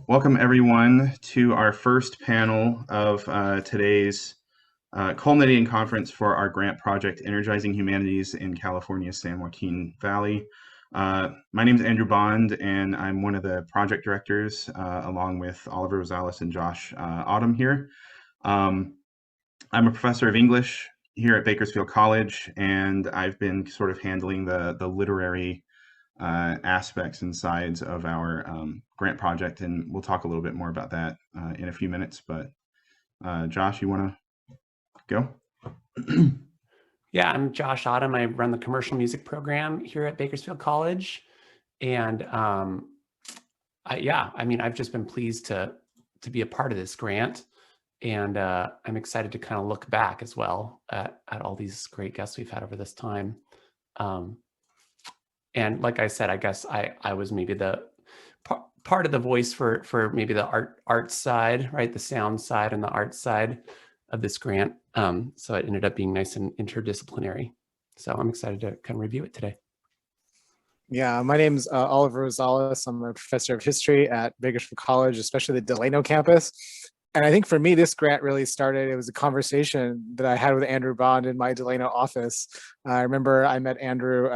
Welcome everyone to our first panel of today's culminating conference for our grant project, Energizing Humanities in California's San Joaquin Valley. My name is Andrew Bond, and I'm one of the project directors, along with Oliver Rosales and Josh Ottum here. I'm a professor of English here at Bakersfield College, and I've been sort of handling the literary aspects and sides of our grant project, and we'll talk a little bit more about that in a few minutes. But Josh, you want to go? Yeah, I'm Josh Ottum. I run the commercial music program here at Bakersfield College. And I've just been pleased to be a part of this grant. And I'm excited to kind of look back as well at all these great guests we've had over this time. And like I said, I guess I was maybe the part of the voice for maybe the art side, right? The sound side and the art side of this grant. So it ended up being nice and interdisciplinary. So I'm excited to kind of review it today. Yeah, my name's Oliver Rosales. I'm a professor of history at Bakersfield College, especially the Delano campus. And I think for me, this grant really started, it was a conversation that I had with Andrew Bond in my Delano office. I remember I met Andrew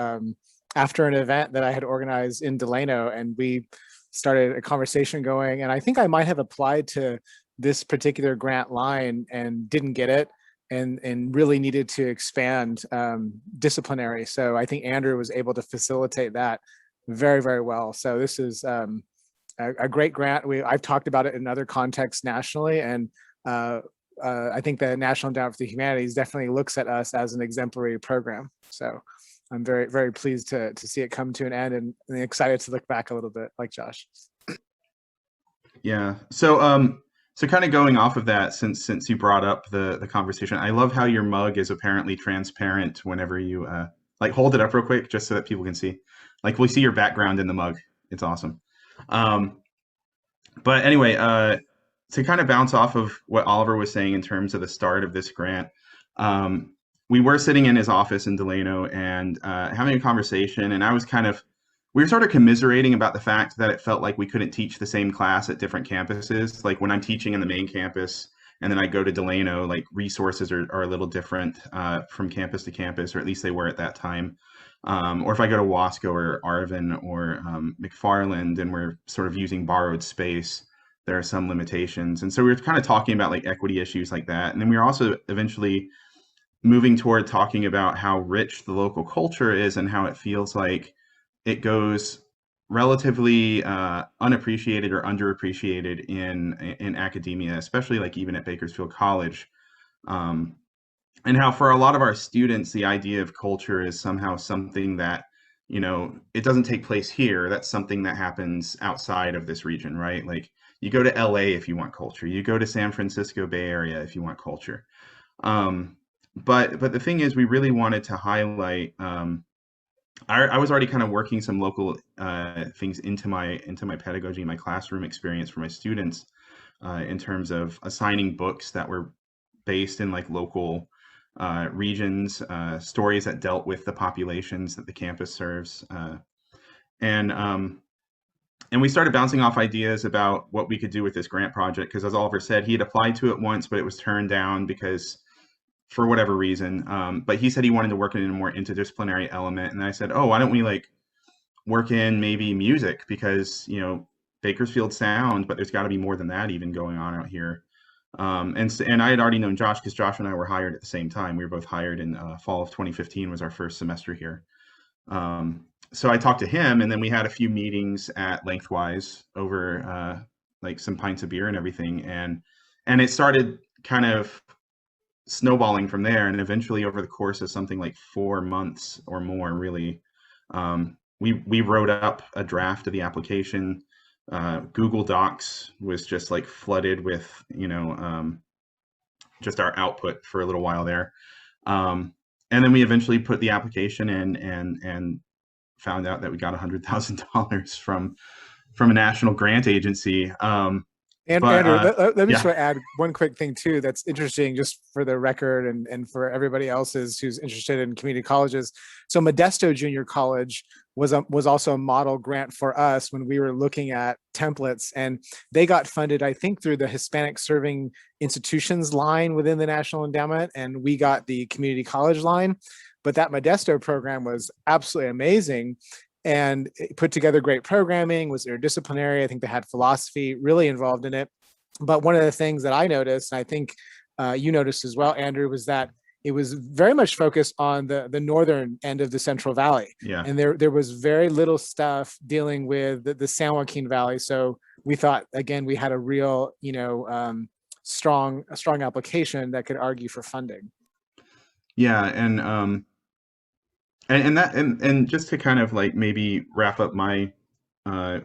after an event that I had organized in Delano, and we started a conversation going. And I think I might have applied to this particular grant line and didn't get it, and really needed to expand disciplinary. So I think Andrew was able to facilitate that very, very well. So this is a great grant. I've talked about it in other contexts nationally, and I think the National Endowment for the Humanities definitely looks at us as an exemplary program. So I'm very, very pleased to see it come to an end, and excited to look back a little bit, like Josh. Yeah. So kind of going off of that, since you brought up the conversation, I love how your mug is apparently transparent whenever you like hold it up real quick, just so that people can see. Like we see your background in the mug. It's awesome. But anyway, to kind of bounce off of what Oliver was saying in terms of the start of this grant, we were sitting in his office in Delano and having a conversation, and we were sort of commiserating about the fact that it felt like we couldn't teach the same class at different campuses. Like when I'm teaching in the main campus and then I go to Delano, like resources are a little different from campus to campus, or at least they were at that time. Or if I go to Wasco or Arvin or McFarland and we're sort of using borrowed space, there are some limitations. And so we were kind of talking about like equity issues like that. And then we were also eventually moving toward talking about how rich the local culture is and how it feels like it goes relatively unappreciated or underappreciated in academia, especially like even at Bakersfield College. And how for a lot of our students, the idea of culture is somehow something that, it doesn't take place here. That's something that happens outside of this region, right? Like you go to LA if you want culture, you go to San Francisco Bay Area if you want culture. But the thing is, we really wanted to highlight. I was already kind of working some local things into my pedagogy, my classroom experience for my students, in terms of assigning books that were based in like local regions, stories that dealt with the populations that the campus serves, and we started bouncing off ideas about what we could do with this grant project. Because as Oliver said, he had applied to it once, but it was turned down because for whatever reason. But he said he wanted to work in a more interdisciplinary element. And I said, oh, why don't we like work in maybe music? Because, Bakersfield sound, but there's got to be more than that even going on out here. And I had already known Josh because Josh and I were hired at the same time. We were both hired in fall of 2015 was our first semester here. So I talked to him, and then we had a few meetings at Lengthwise over like some pints of beer and everything. And it started kind of snowballing from there, and eventually over the course of something like 4 months or more, really, we wrote up a draft of the application. Google Docs was just like flooded with just our output for a little while there, and then we eventually put the application in and found out that we got $100,000 from a national grant agency. And Andrew, let me just add one quick thing too that's interesting, just for the record and for everybody else's who's interested in community colleges. So Modesto Junior College was also a model grant for us when we were looking at templates, and they got funded, I think, through the Hispanic Serving Institutions line within the National Endowment, and we got the community college line. But that Modesto program was absolutely amazing and it put together great programming, was interdisciplinary. I think they had philosophy really involved in it. But one of the things that I noticed, and I think you noticed as well, Andrew, was that it was very much focused on the northern end of the Central Valley. Yeah. And there was very little stuff dealing with the San Joaquin Valley. So we thought, again, we had a real, strong application that could argue for funding. Yeah, and just to kind of like maybe wrap up my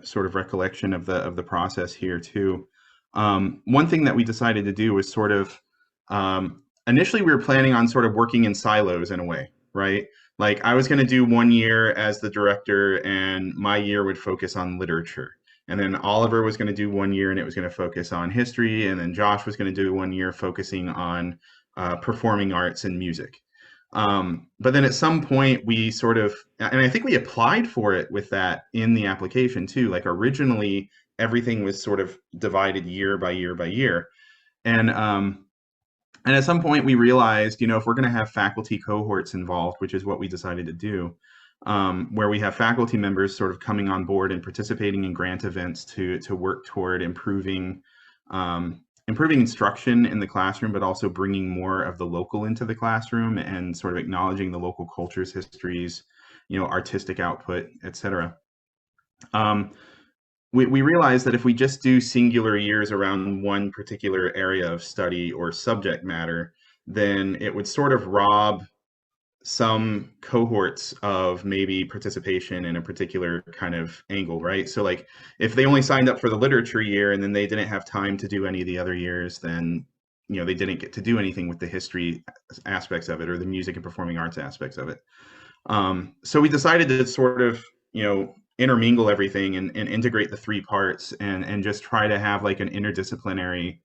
sort of recollection of the process here too. One thing that we decided to do was sort of initially we were planning on sort of working in silos in a way, right? Like I was going to do 1 year as the director, and my year would focus on literature. And then Oliver was going to do 1 year and it was going to focus on history. And then Josh was going to do 1 year focusing on performing arts and music. But then at some point we sort of, and I think we applied for it with that in the application too. Like originally everything was sort of divided year by year by year. And at some point we realized, if we're going to have faculty cohorts involved, which is what we decided to do, where we have faculty members sort of coming on board and participating in grant events to work toward improving instruction in the classroom, but also bringing more of the local into the classroom and sort of acknowledging the local cultures, histories, artistic output, etc. We realized that if we just do singular years around one particular area of study or subject matter, then it would sort of rob some cohorts of maybe participation in a particular kind of angle, right? So like if they only signed up for the literature year and then they didn't have time to do any of the other years, then they didn't get to do anything with the history aspects of it or the music and performing arts aspects of it. So we decided to sort of intermingle everything and integrate the three parts and just try to have like an interdisciplinary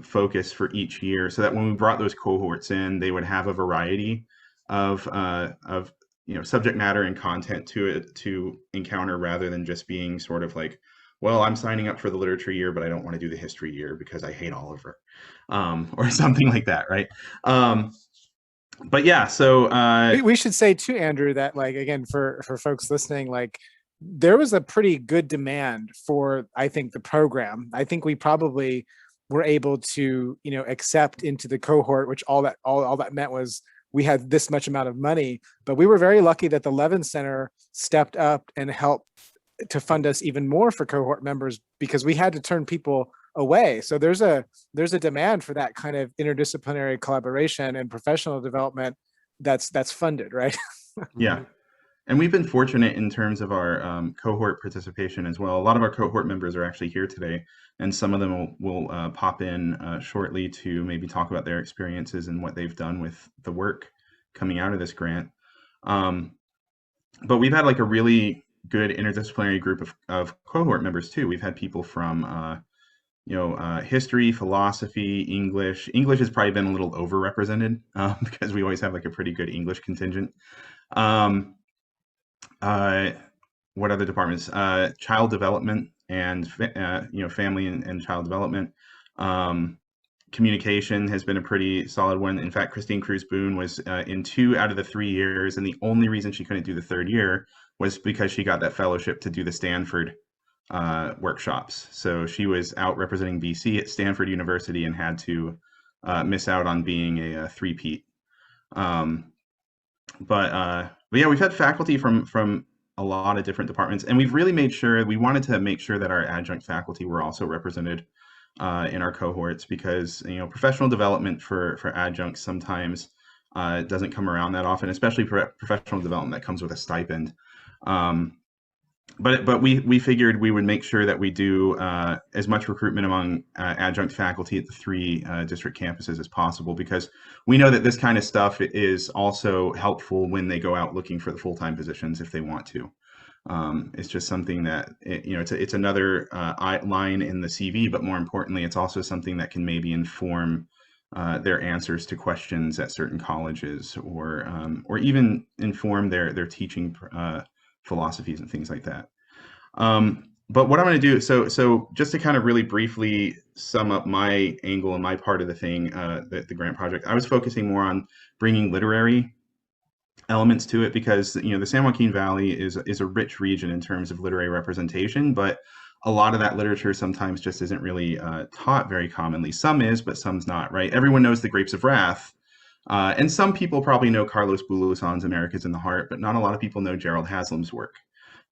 focus for each year, so that when we brought those cohorts in, they would have a variety of subject matter and content to encounter, rather than just being sort of like, well, I'm signing up for the literature year, but I don't want to do the history year because I hate Oliver, or something like that, right? But yeah, so we should say too, Andrew, that like again for folks listening, like there was a pretty good demand for, I think, the program. I think we probably were able to accept into the cohort, which all that meant was we had this much amount of money. But we were very lucky that the Levin Center stepped up and helped to fund us even more for cohort members, because we had to turn people away. So there's a demand for that kind of interdisciplinary collaboration and professional development that's funded, right? Yeah. And we've been fortunate in terms of our cohort participation as well. A lot of our cohort members are actually here today, and some of them will pop in shortly to maybe talk about their experiences and what they've done with the work coming out of this grant. But we've had like a really good interdisciplinary group of cohort members too. We've had people from history, philosophy, English. English has probably been a little overrepresented because we always have like a pretty good English contingent. What other departments? Child development and family and child development. Communication has been a pretty solid one. In fact, Christine Cruz Boone was in 2 out of the 3 years, and the only reason she couldn't do the 3rd year was because she got that fellowship to do the Stanford workshops. So she was out representing BC at Stanford University and had to miss out on being a three-peat. But yeah, we've had faculty from a lot of different departments, and we've really wanted to make sure that our adjunct faculty were also represented in our cohorts, because professional development for adjuncts sometimes doesn't come around that often, especially professional development that comes with a stipend. But we figured we would make sure that we do as much recruitment among adjunct faculty at the 3 district campuses as possible, because we know that this kind of stuff is also helpful when they go out looking for the full-time positions if they want to. It's just something that it's another line in the CV, but more importantly, it's also something that can maybe inform their answers to questions at certain colleges, or even inform their teaching philosophies and things like that. But what I'm going to do, so just to kind of really briefly sum up my angle and my part of the thing, the grant project, I was focusing more on bringing literary elements to it, because the San Joaquin Valley is a rich region in terms of literary representation, but a lot of that literature sometimes just isn't really taught very commonly. Some is, but some's not, right? Everyone knows the Grapes of Wrath, and some people probably know Carlos Bulosan's America's in the Heart, but not a lot of people know Gerald Haslam's work.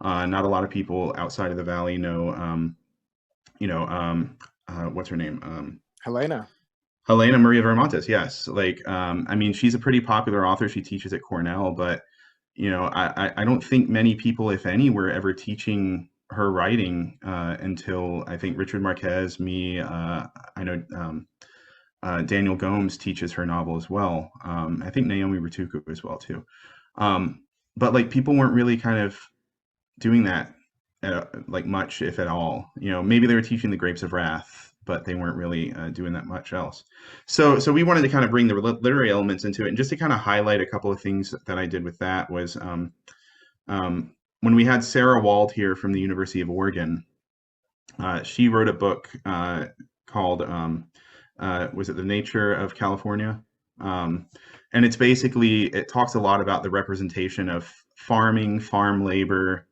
Not a lot of people outside of the Valley know, what's her name? Helena Maria Veramontes, yes. Like, I mean, she's a pretty popular author. She teaches at Cornell, but, I don't think many people, if any, were ever teaching her writing until, I think, Richard Marquez, me, I know Daniel Gomes teaches her novel as well. I think Naomi Ratuku as well, too. But, like, people weren't really kind of doing that like much, if at all. Maybe they were teaching the Grapes of Wrath, but they weren't really doing that much else. So we wanted to kind of bring the literary elements into it, and just to kind of highlight a couple of things that I did with that was when we had Sarah Wald here from the University of Oregon, she wrote a book called was it The Nature of California? And it's basically, it talks a lot about the representation of farming, farm labor,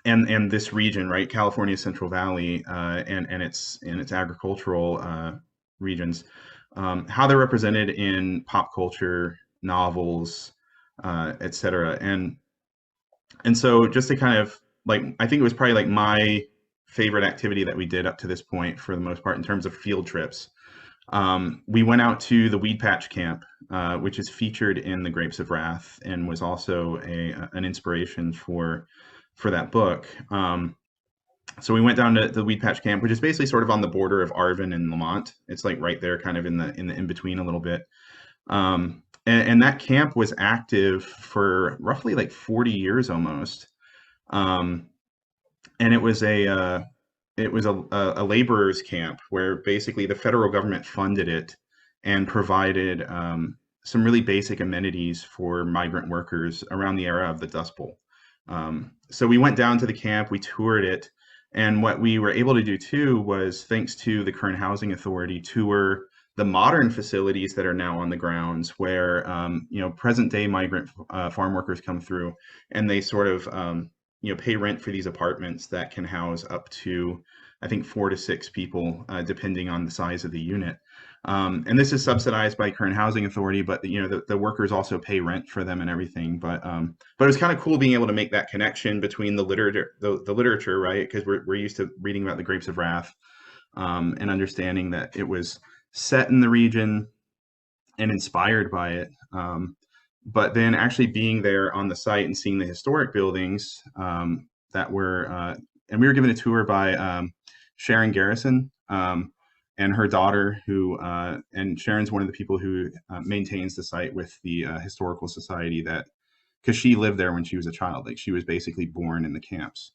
and this region, right, California's Central Valley, and its agricultural regions, how they're represented in pop culture, novels, etc. And so just to kind of, like, I think it was probably like my favorite activity that we did up to this point, for the most part, in terms of field trips. We went out to the Weed Patch Camp, which is featured in the Grapes of Wrath and was also an inspiration for that book. So we went down to the Weed Patch Camp, which is basically sort of on the border of Arvin and Lamont. It's like right there, kind of in the in-between a little bit. And that camp was active for roughly like 40 years almost. And it was a laborers camp where basically the federal government funded it and provided some really basic amenities for migrant workers around the era of the Dust Bowl. So we went down to the camp, we toured it, and what we were able to do too was, thanks to the Kern Housing Authority, tour the modern facilities that are now on the grounds, where present day migrant farm workers come through, and they sort of pay rent for these apartments that can house up to, I think, 4 to 6 people, depending on the size of the unit. And this is subsidized by Kern Housing Authority, but the workers also pay rent for them and everything. But it was kind of cool being able to make that connection between the literature, right? Because we're used to reading about the Grapes of Wrath, and understanding that it was set in the region and inspired by it. But then actually being there on the site and seeing the historic buildings that were, and we were given a tour by Sharon Garrison and her daughter, who, and Sharon's one of the people who maintains the site with the Historical Society, because she lived there when she was a child. Like, she was basically born in the camps.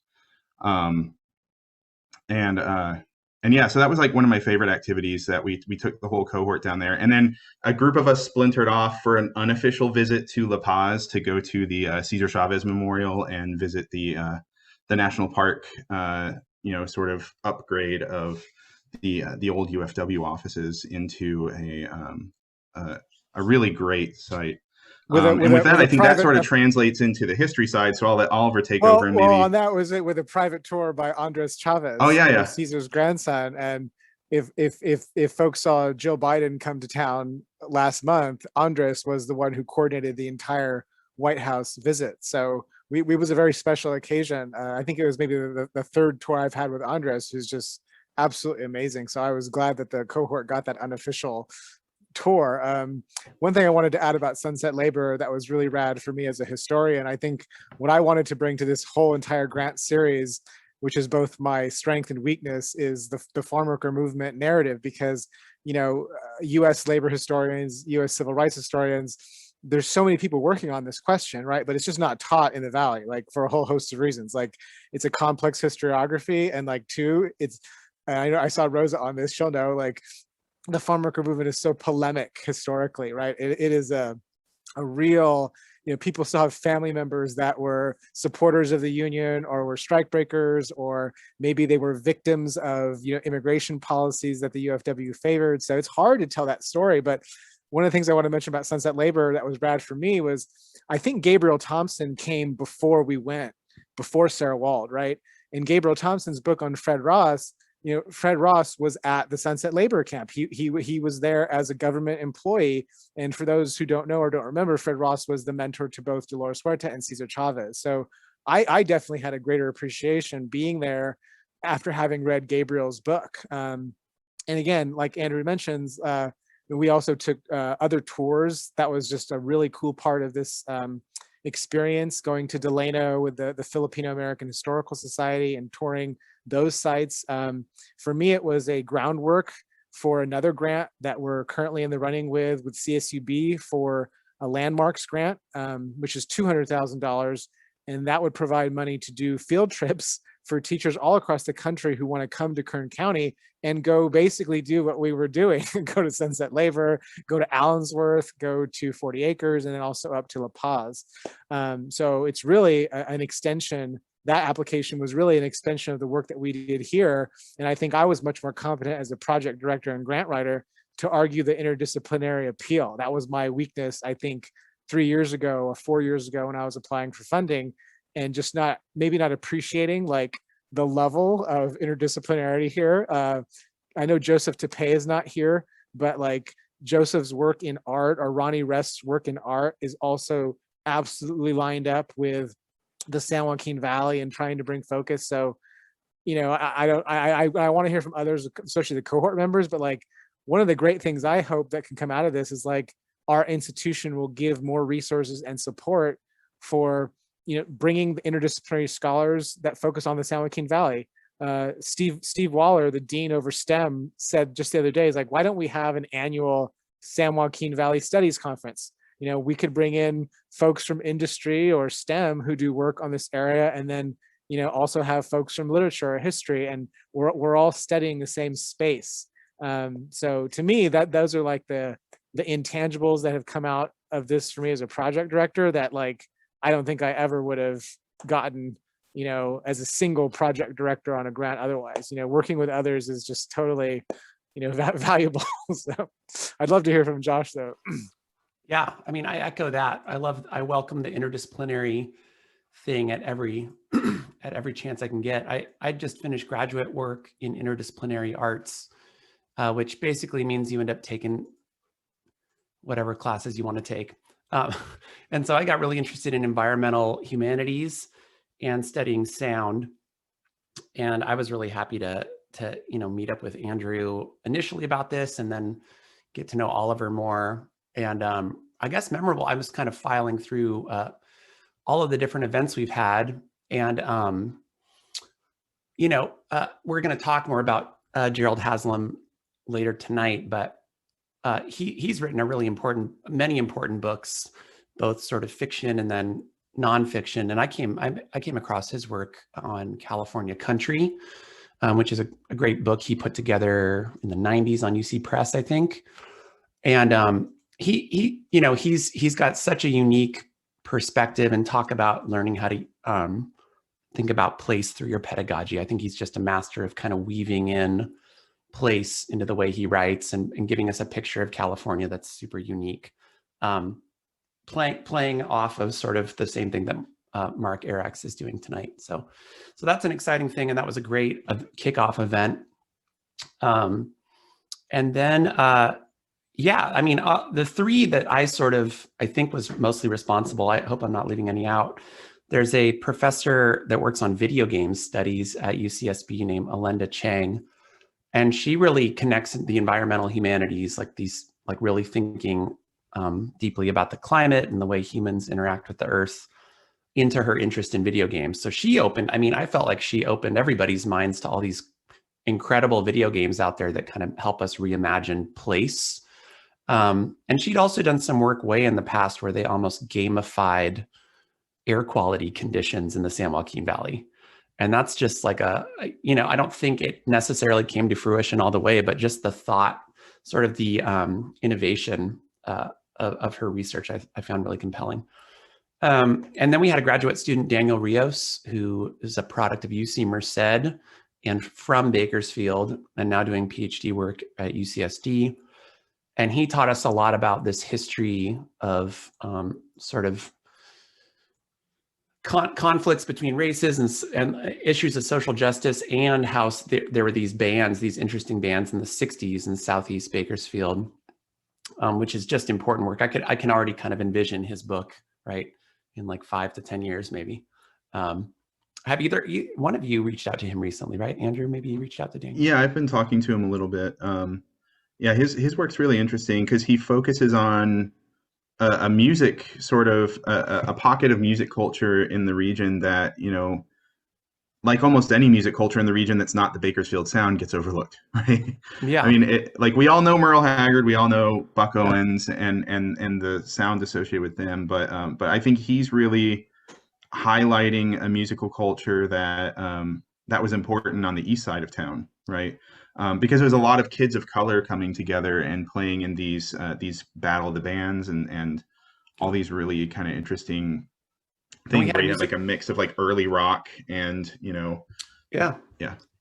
And yeah, so that was like one of my favorite activities, that we took the whole cohort down there. And then a group of us splintered off for an unofficial visit to La Paz to go to the Cesar Chavez Memorial and visit the national park, sort of upgrade of the old UFW offices into a really great site. With that, I think that sort of translates into the history side. So I'll let Oliver take over. And maybe on that was it, with a private tour by Andres Chavez. Oh yeah. Caesar's grandson. And if folks saw Joe Biden come to town last month, Andres was the one who coordinated the entire White House visit. So we was a very special occasion. I think it was maybe the third tour I've had with Andres, who's just absolutely amazing. So I was glad that the cohort got that unofficial tour. One thing I wanted to add about Sunset Labor that was really rad for me as a historian, I think what I wanted to bring to this whole entire grant series, which is both my strength and weakness, is the farm worker movement narrative. Because US labor historians, US civil rights historians, there's so many people working on this question, right? But it's just not taught in the Valley, like, for a whole host of reasons. Like, it's a complex historiography, and like, two, I know I saw Rosa on this, she'll know, like, the farm worker movement is so polemic historically, right? It is a real people still have family members that were supporters of the union or were strikebreakers, or maybe they were victims of immigration policies that the UFW favored. So it's hard to tell that story. But one of the things I want to mention about Sunset Labor that was rad for me was, I think Gabriel Thompson came before we went, before Sarah Wald, right? In Gabriel Thompson's book on Fred Ross, Fred Ross was at the Sunset Labor Camp. He was there as a government employee. And for those who don't know or don't remember, Fred Ross was the mentor to both Dolores Huerta and Cesar Chavez. So I definitely had a greater appreciation being there after having read Gabriel's book. And again, like Andrew mentions, we also took other tours. That was just a really cool part of this experience, going to Delano with the Filipino American Historical Society and touring those sites. For me, it was a groundwork for another grant that we're currently in the running with CSUB for a landmarks grant, which is $200,000. And that would provide money to do field trips for teachers all across the country who want to come to Kern County and go basically do what we were doing, go to Sunset Labor, go to Allensworth, go to 40 Acres, and then also up to La Paz. So it's really an extension. That application was really an extension of the work that we did here. And I think I was much more competent as a project director and grant writer to argue the interdisciplinary appeal. That was my weakness, I think, 3 years ago or 4 years ago when I was applying for funding, and just maybe not appreciating like the level of interdisciplinarity here. I know Joseph Tepe is not here, but like Joseph's work in art, or Ronnie Rest's work in art, is also absolutely lined up with the San Joaquin Valley and trying to bring focus. So, I want to hear from others, especially the cohort members, but like one of the great things I hope that can come out of this is like our institution will give more resources and support for bringing the interdisciplinary scholars that focus on the San Joaquin Valley. Steve Waller, the dean over STEM, said just the other day, is like, why don't we have an annual San Joaquin Valley Studies Conference? We could bring in folks from industry or STEM who do work on this area, and then also have folks from literature or history, and we're all studying the same space. So to me, those are like the intangibles that have come out of this for me as a project director that like I don't think I ever would have gotten, as a single project director on a grant otherwise. Working with others is just totally, valuable. So I'd love to hear from Josh though. Yeah, I mean, I echo that. I welcome the interdisciplinary thing at every chance I can get. I just finished graduate work in interdisciplinary arts, which basically means you end up taking whatever classes you want to take. And so I got really interested in environmental humanities and studying sound. And I was really happy to meet up with Andrew initially about this, and then get to know Oliver more. And I guess memorable, I was kind of filing through all of the different events we've had. And, we're going to talk more about Gerald Haslam later tonight, but he's written many important books, both sort of fiction and then nonfiction. And I came across his work on California Country, which is a great book he put together in the 90s on UC Press, I think. And he's got such a unique perspective and talk about learning how to think about place through your pedagogy. I think he's just a master of kind of weaving in place into the way he writes and giving us a picture of California that's super unique. Playing off of sort of the same thing that Mark Arax is doing tonight. So that's an exciting thing. And that was a great kickoff event. And then, the three that I think was mostly responsible, I hope I'm not leaving any out. There's a professor that works on video game studies at UCSB named Alenda Chang. And she really connects the environmental humanities, like really thinking deeply about the climate and the way humans interact with the earth, into her interest in video games. So I felt like she opened everybody's minds to all these incredible video games out there that kind of help us reimagine place. And she'd also done some work way in the past where they almost gamified air quality conditions in the San Joaquin Valley. And that's just like I don't think it necessarily came to fruition all the way, but just the thought, sort of the innovation of her research, I found really compelling. And then we had a graduate student, Daniel Rios, who is a product of UC Merced and from Bakersfield, and now doing PhD work at UCSD. And he taught us a lot about this history of sort of conflicts between races and issues of social justice, and how there were these bands, these interesting bands in the 60s in Southeast Bakersfield, which is just important work. I can already kind of envision his book, right, in like 5 to 10 years, maybe. Have one of you reached out to him recently, right? Andrew, maybe you reached out to Daniel? Yeah, I've been talking to him a little bit. Yeah, his work's really interesting because he focuses on a music sort of a pocket of music culture in the region that, you know, like almost any music culture in the region that's not the Bakersfield sound gets overlooked, right? Yeah. I mean, like we all know Merle Haggard, we all know Buck Owens and the sound associated with them, but I think he's really highlighting a musical culture that that was important on the east side of town, right? Because there's a lot of kids of color coming together and playing in these Battle of the Bands and all these really kind of interesting things where you have like a mix of like early rock and, you know. Yeah.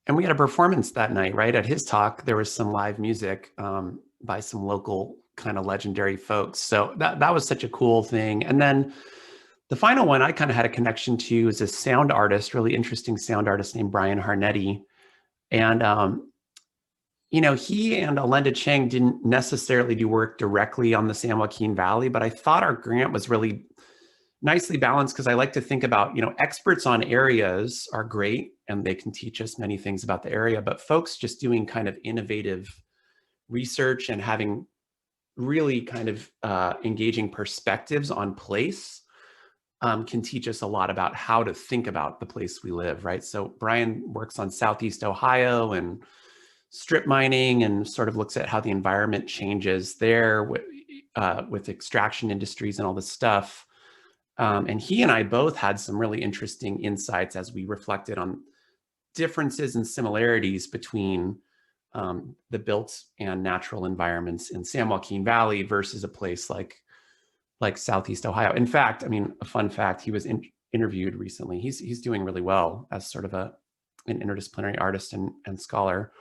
And we had a performance that night, right? At his talk, there was some live music by some local kind of legendary folks. So that was such a cool thing. And then the final one I kind of had a connection to is a sound artist, really interesting sound artist named Brian Harnetti. And, you know, he and Alenda Cheng didn't necessarily do work directly on the San Joaquin Valley, but I thought our grant was really nicely balanced because I like to think about, you know, experts on areas are great and they can teach us many things about the area, but folks just doing kind of innovative research and having really kind of engaging perspectives on place can teach us a lot about how to think about the place we live, right? So Brian works on Southeast Ohio and strip mining and sort of looks at how the environment changes there with extraction industries and all this stuff. And he and I both had some really interesting insights as we reflected on differences and similarities between the built and natural environments in San Joaquin Valley versus a place like Southeast Ohio. In fact, I mean, a fun fact, he was interviewed recently. He's doing really well as sort of an interdisciplinary artist and scholar.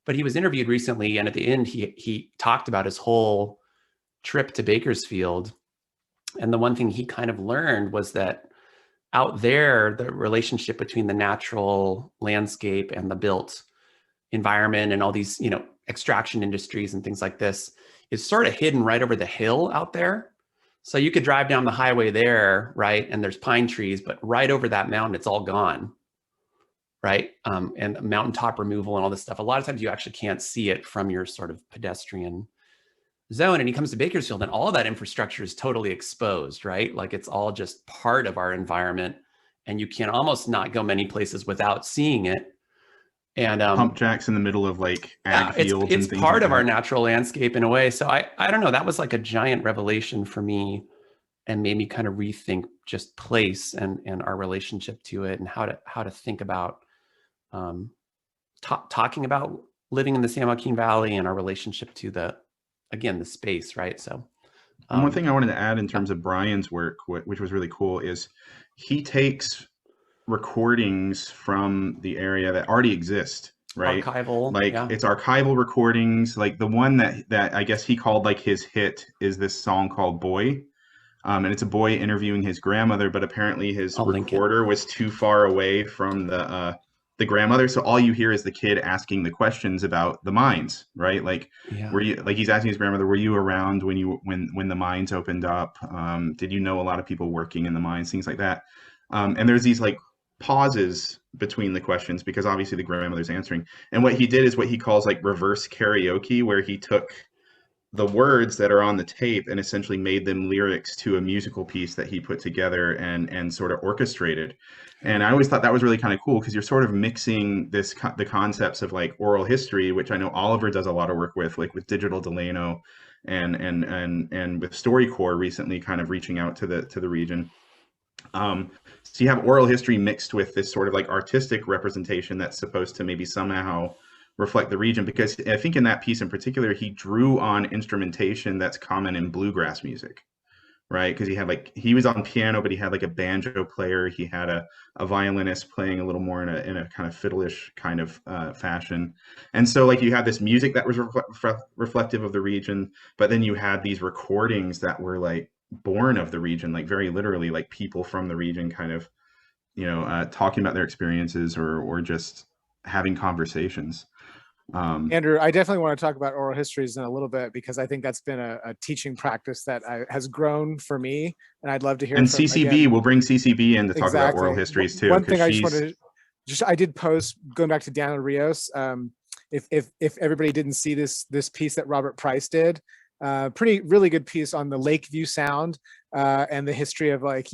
But he was interviewed recently, and at the end, he talked about his whole trip to Bakersfield. And the one thing he kind of learned was that out there, the relationship between the natural landscape and the built environment and all these, you know, extraction industries and things like this is sort of hidden right over the hill out there. So you could drive down the highway there, right? And there's pine trees, but right over that mountain, it's all gone, right? And mountaintop removal and all this stuff. A lot of times you actually can't see it from your sort of pedestrian zone. And he comes to Bakersfield and all of that infrastructure is totally exposed, right? Like it's all just part of our environment and you can almost not go many places without seeing it. And pump jacks in the middle of like ag fields. It's part of our natural landscape in a way. So I don't know, that was like a giant revelation for me and made me kind of rethink just place and our relationship to it and how to think about talking about living in the San Joaquin Valley and our relationship to the space, right? So one thing I wanted to add in terms of Brian's work, which was really cool, is he takes recordings from the area that already exist, right? Archival, like it's archival recordings. Like the one that I guess he called like his hit is this song called Boy. And it's a boy interviewing his grandmother, but apparently his recorder was too far away from the grandmother, so all you hear is the kid asking the questions about the mines, right? Like, were you, like he's asking his grandmother, were you around when the mines opened up? Did you know a lot of people working in the mines, things like that? And there's these like pauses between the questions because obviously the grandmother's answering. And what he did is what he calls like reverse karaoke, where he took the words that are on the tape and essentially made them lyrics to a musical piece that he put together and sort of orchestrated. And I always thought that was really kind of cool because you're sort of mixing the concepts of like oral history, which I know Oliver does a lot of work with, like with Digital Delano and with StoryCorps recently kind of reaching out to the region. So you have oral history mixed with this sort of like artistic representation that's supposed to maybe somehow reflect the region, because I think in that piece in particular, he drew on instrumentation that's common in bluegrass music, right? Because he was on piano, but he had like a banjo player. He had a violinist playing a little more in a kind of fiddleish kind of fashion. And so like you had this music that was reflective of the region, but then you had these recordings that were like born of the region, like very literally, like people from the region kind of, talking about their experiences or just having conversations. Andrew, I definitely want to talk about oral histories in a little bit, because I think that's been a teaching practice that has grown for me, and I'd love to hear and from, CCB, again, we'll bring CCB in to talk about exactly. oral histories too. One thing I just wanted to, I did post, going back to Daniel Rios, if everybody didn't see this piece that Robert Price did, really good piece on the Lakeview Sound and the history of, like,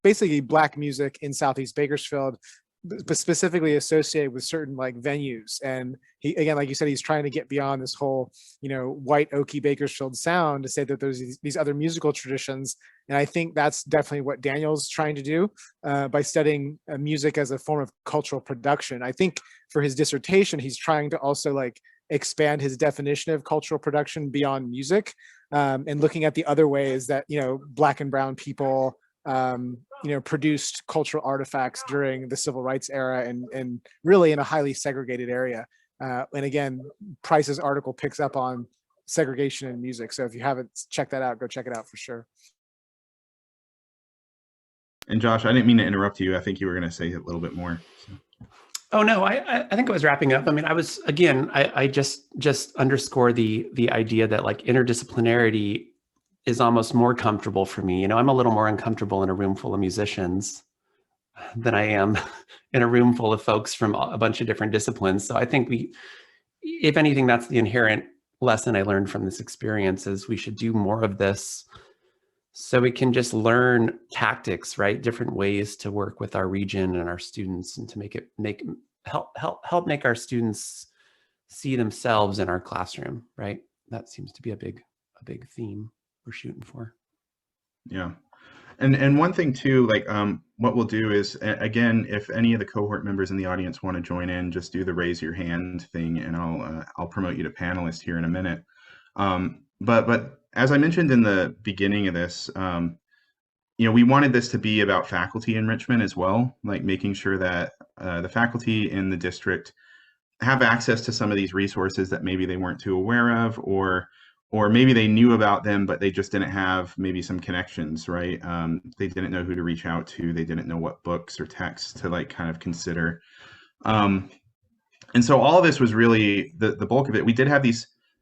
basically Black music in Southeast Bakersfield, but specifically associated with certain like venues. And he, again, like you said, he's trying to get beyond this whole, white oaky Bakersfield sound to say that there's these other musical traditions. And I think that's definitely what Daniel's trying to do by studying music as a form of cultural production. I think for his dissertation, he's trying to also like expand his definition of cultural production beyond music, and looking at the other ways that, Black and brown people produced cultural artifacts during the civil rights era, and really in a highly segregated area. And again, Price's article picks up on segregation in music. So if you haven't checked that out, go check it out for sure. And Josh, I didn't mean to interrupt you. I think you were going to say a little bit more. So. Oh no, I think I was wrapping up. I mean, I just underscore the idea that like interdisciplinarity is almost more comfortable for me. I'm a little more uncomfortable in a room full of musicians than I am in a room full of folks from a bunch of different disciplines. So I think if anything, that's the inherent lesson I learned from this experience, is we should do more of this so we can just learn tactics, right? Different ways to work with our region and our students, and to help make our students see themselves in our classroom, right? That seems to be a big theme we're shooting for. Yeah. And one thing too, like what we'll do is, again, if any of the cohort members in the audience want to join in, just do the raise your hand thing, and I'll promote you to panelist here in a minute. But as I mentioned in the beginning of this, we wanted this to be about faculty enrichment as well, like making sure that the faculty in the district have access to some of these resources that maybe they weren't too aware of, or maybe they knew about them, but they just didn't have maybe some connections, right? They didn't know who to reach out to. They didn't know what books or texts to like kind of consider. And so all of this was really the bulk of it. We did have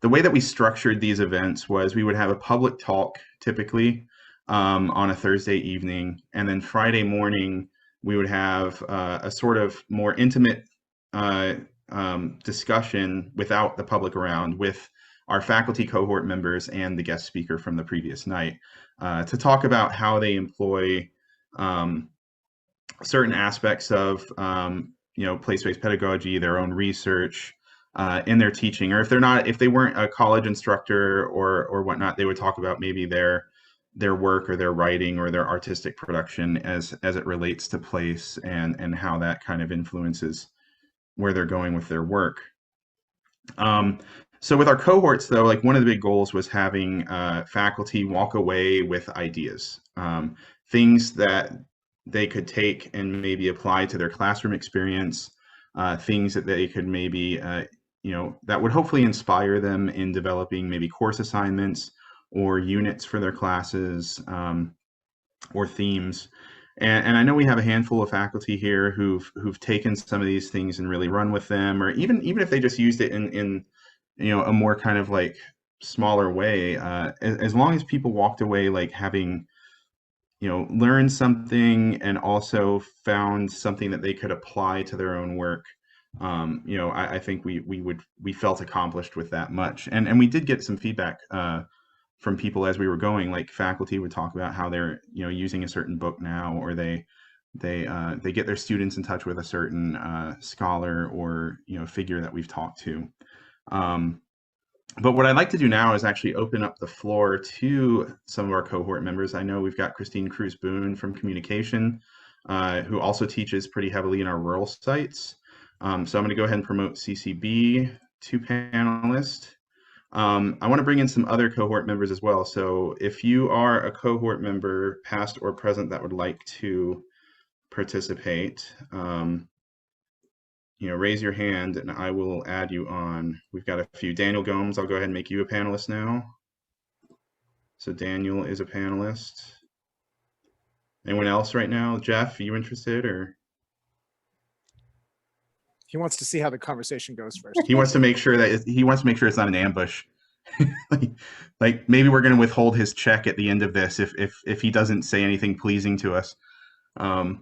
the way that we structured these events was we would have a public talk typically on a Thursday evening. And then Friday morning, we would have a sort of more intimate discussion without the public around, with our faculty cohort members and the guest speaker from the previous night, to talk about how they employ certain aspects of place-based pedagogy, their own research in their teaching, or if they weren't a college instructor or whatnot, they would talk about maybe their work or their writing or their artistic production as it relates to place, and how that kind of influences where they're going with their work. So with our cohorts, though, like one of the big goals was having faculty walk away with ideas, things that they could take and maybe apply to their classroom experience, things that they could maybe, that would hopefully inspire them in developing maybe course assignments or units for their classes, or themes. And I know we have a handful of faculty here who've taken some of these things and really run with them, or even if they just used it in a more kind of like smaller way, as long as people walked away like having, learned something and also found something that they could apply to their own work. I think we felt accomplished with that much. And we did get some feedback from people as we were going, like faculty would talk about how they're, using a certain book now, or they get their students in touch with a certain scholar or, figure that we've talked to. But what I'd like to do now is actually open up the floor to some of our cohort members. I know we've got Christine Cruz-Boone from Communication, who also teaches pretty heavily in our rural sites. So I'm going to go ahead and promote CCB to panelist. I want to bring in some other cohort members as well. So if you are a cohort member, past or present, that would like to participate, raise your hand and I will add you on. We've got a few. Daniel Gomes, I'll go ahead and make you a panelist now. So Daniel is a panelist. Anyone else right now? Jeff, are you interested, or? He wants to see how the conversation goes first. He wants to make sure that it's not an ambush. like maybe we're going to withhold his check at the end of this if he doesn't say anything pleasing to us. Yeah,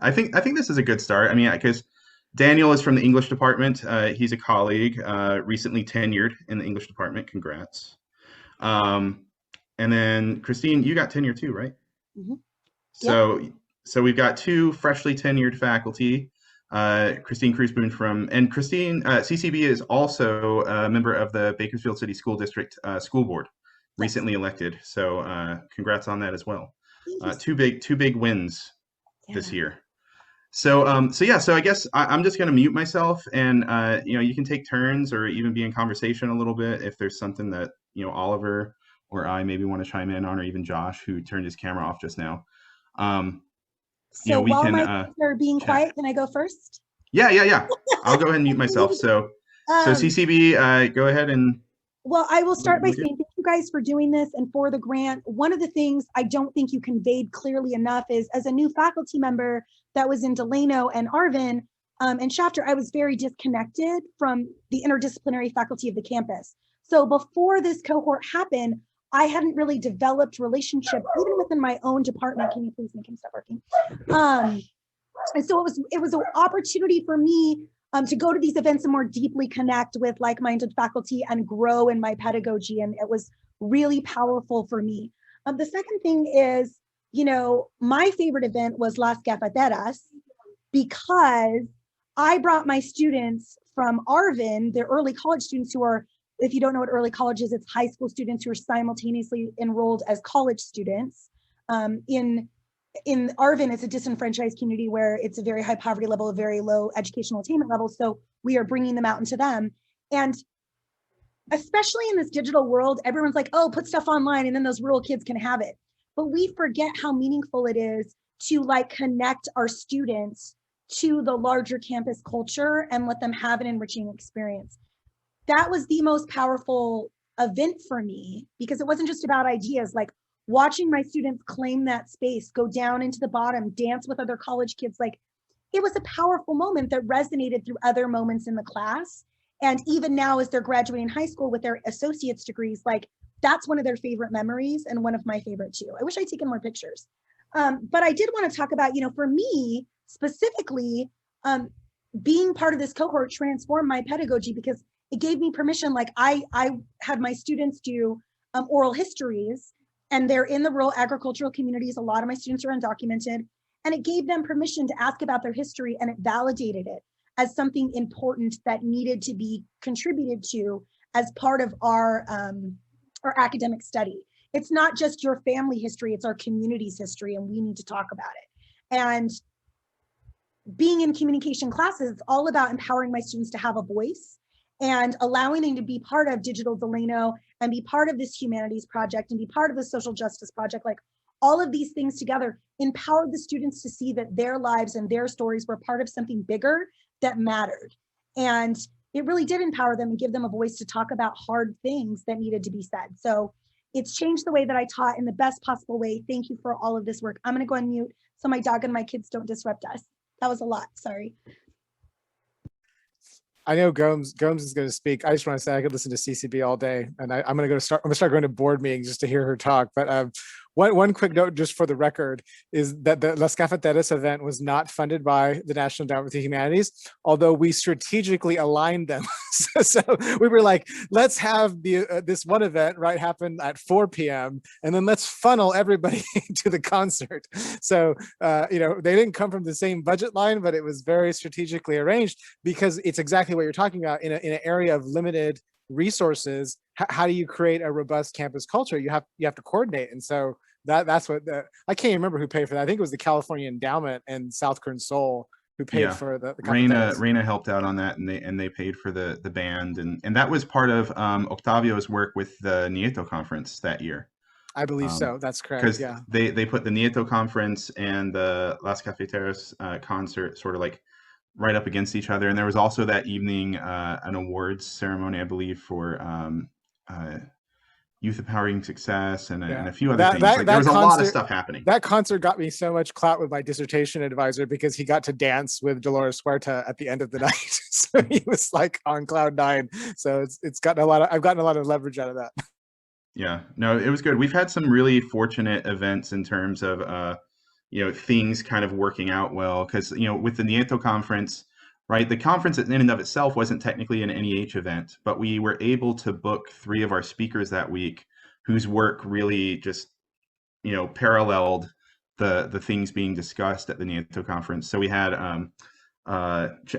I think this is a good start. I mean, because Daniel is from the English department. He's a colleague, recently tenured in the English department. Congrats. And then Christine, you got tenure too, right? Mm-hmm. So we've got two freshly tenured faculty. Christine Cruzboon CCB is also a member of the Bakersfield City School District School Board, recently elected. So congrats on that as well. Two big wins this year. So I guess I'm just going to mute myself, and you can take turns or even be in conversation a little bit if there's something that Oliver or I maybe want to chime in on, or even Josh, who turned his camera off just now. So while my kids are being quiet, can I go first? Yeah. I'll go ahead and mute myself. So CCB, go ahead and. Well, I will start by saying thank you guys for doing this and for the grant. One of the things I don't think you conveyed clearly enough is, as a new faculty member that was in Delano and Arvin and Shafter, I was very disconnected from the interdisciplinary faculty of the campus. So before this cohort happened, I hadn't really developed relationship even within my own department. Can you please make him stop working? And so it was an opportunity for me to go to these events and more deeply connect with like-minded faculty and grow in my pedagogy. And it was really powerful for me. The second thing is, my favorite event was Las Cafeteras, because I brought my students from Arvin, the early college students who are, if you don't know what early college is, it's high school students who are simultaneously enrolled as college students. In Arvin, it's a disenfranchised community where it's a very high poverty level, a very low educational attainment level. So we are bringing them out into them. And especially in this digital world, everyone's like, oh, put stuff online and then those rural kids can have it. But we forget how meaningful it is to connect our students to the larger campus culture and let them have an enriching experience. That was the most powerful event for me, because it wasn't just about ideas. Watching my students claim that space, go down into the bottom, dance with other college kids, it was a powerful moment that resonated through other moments in the class. And even now, as they're graduating high school with their associate's degrees, that's one of their favorite memories and one of my favorite too. I wish I'd taken more pictures. But I did want to talk about, for me specifically, being part of this cohort transformed my pedagogy, because it gave me permission. I had my students do oral histories, and they're in the rural agricultural communities. A lot of my students are undocumented, and it gave them permission to ask about their history, and it validated it as something important that needed to be contributed to as part of our academic study. It's not just your family history, it's our community's history, and we need to talk about it. And being in communication classes, it's all about empowering my students to have a voice and allowing them to be part of Digital Delano and be part of this humanities project and be part of the social justice project. All of these things together empowered the students to see that their lives and their stories were part of something bigger that mattered. And it really did empower them and give them a voice to talk about hard things that needed to be said. So it's changed the way that I taught in the best possible way. Thank you for all of this work. I'm gonna go on mute so my dog and my kids don't disrupt us. That was a lot, sorry. I know Gomes is going to speak. I just want to say I could listen to CCB all day, and I'm going to start going to board meetings just to hear her talk. But one quick note, just for the record, is that the Las Cafeteras event was not funded by the National Endowment for the Humanities, although we strategically aligned them. So we were like, let's have this one event happen at 4 p.m. and then let's funnel everybody to the concert. So they didn't come from the same budget line, but it was very strategically arranged, because it's exactly what you're talking about. In an area of limited resources, how do you create a robust campus culture? You have to coordinate. And so that's what I can't remember who paid for that. I think it was the California Endowment and South Kern Soul who paid Yeah. for the Reina cafeterias. helped out on that, and they paid for the band, and that was part of Octavio's work with the Niento Conference that year. I believe so. That's correct. Because Yeah. they put the Niento Conference and the Las Cafeteras concert sort of like right up against each other, and there was also that evening an awards ceremony, I believe, for youth empowering success and a few other things. Like, there was a lot of stuff happening. That concert got me so much clout with my dissertation advisor because he got to dance with Dolores Huerta at the end of the night. So he was like on cloud nine. So it's gotten I've gotten a lot of leverage out of that. Yeah, no, it was good. We've had some really fortunate events in terms of things kind of working out well, because with the Niento Conference, right, the conference in and of itself wasn't technically an NEH event, but we were able to book 3 of our speakers that week whose work really just paralleled the things being discussed at the Niento Conference. So we had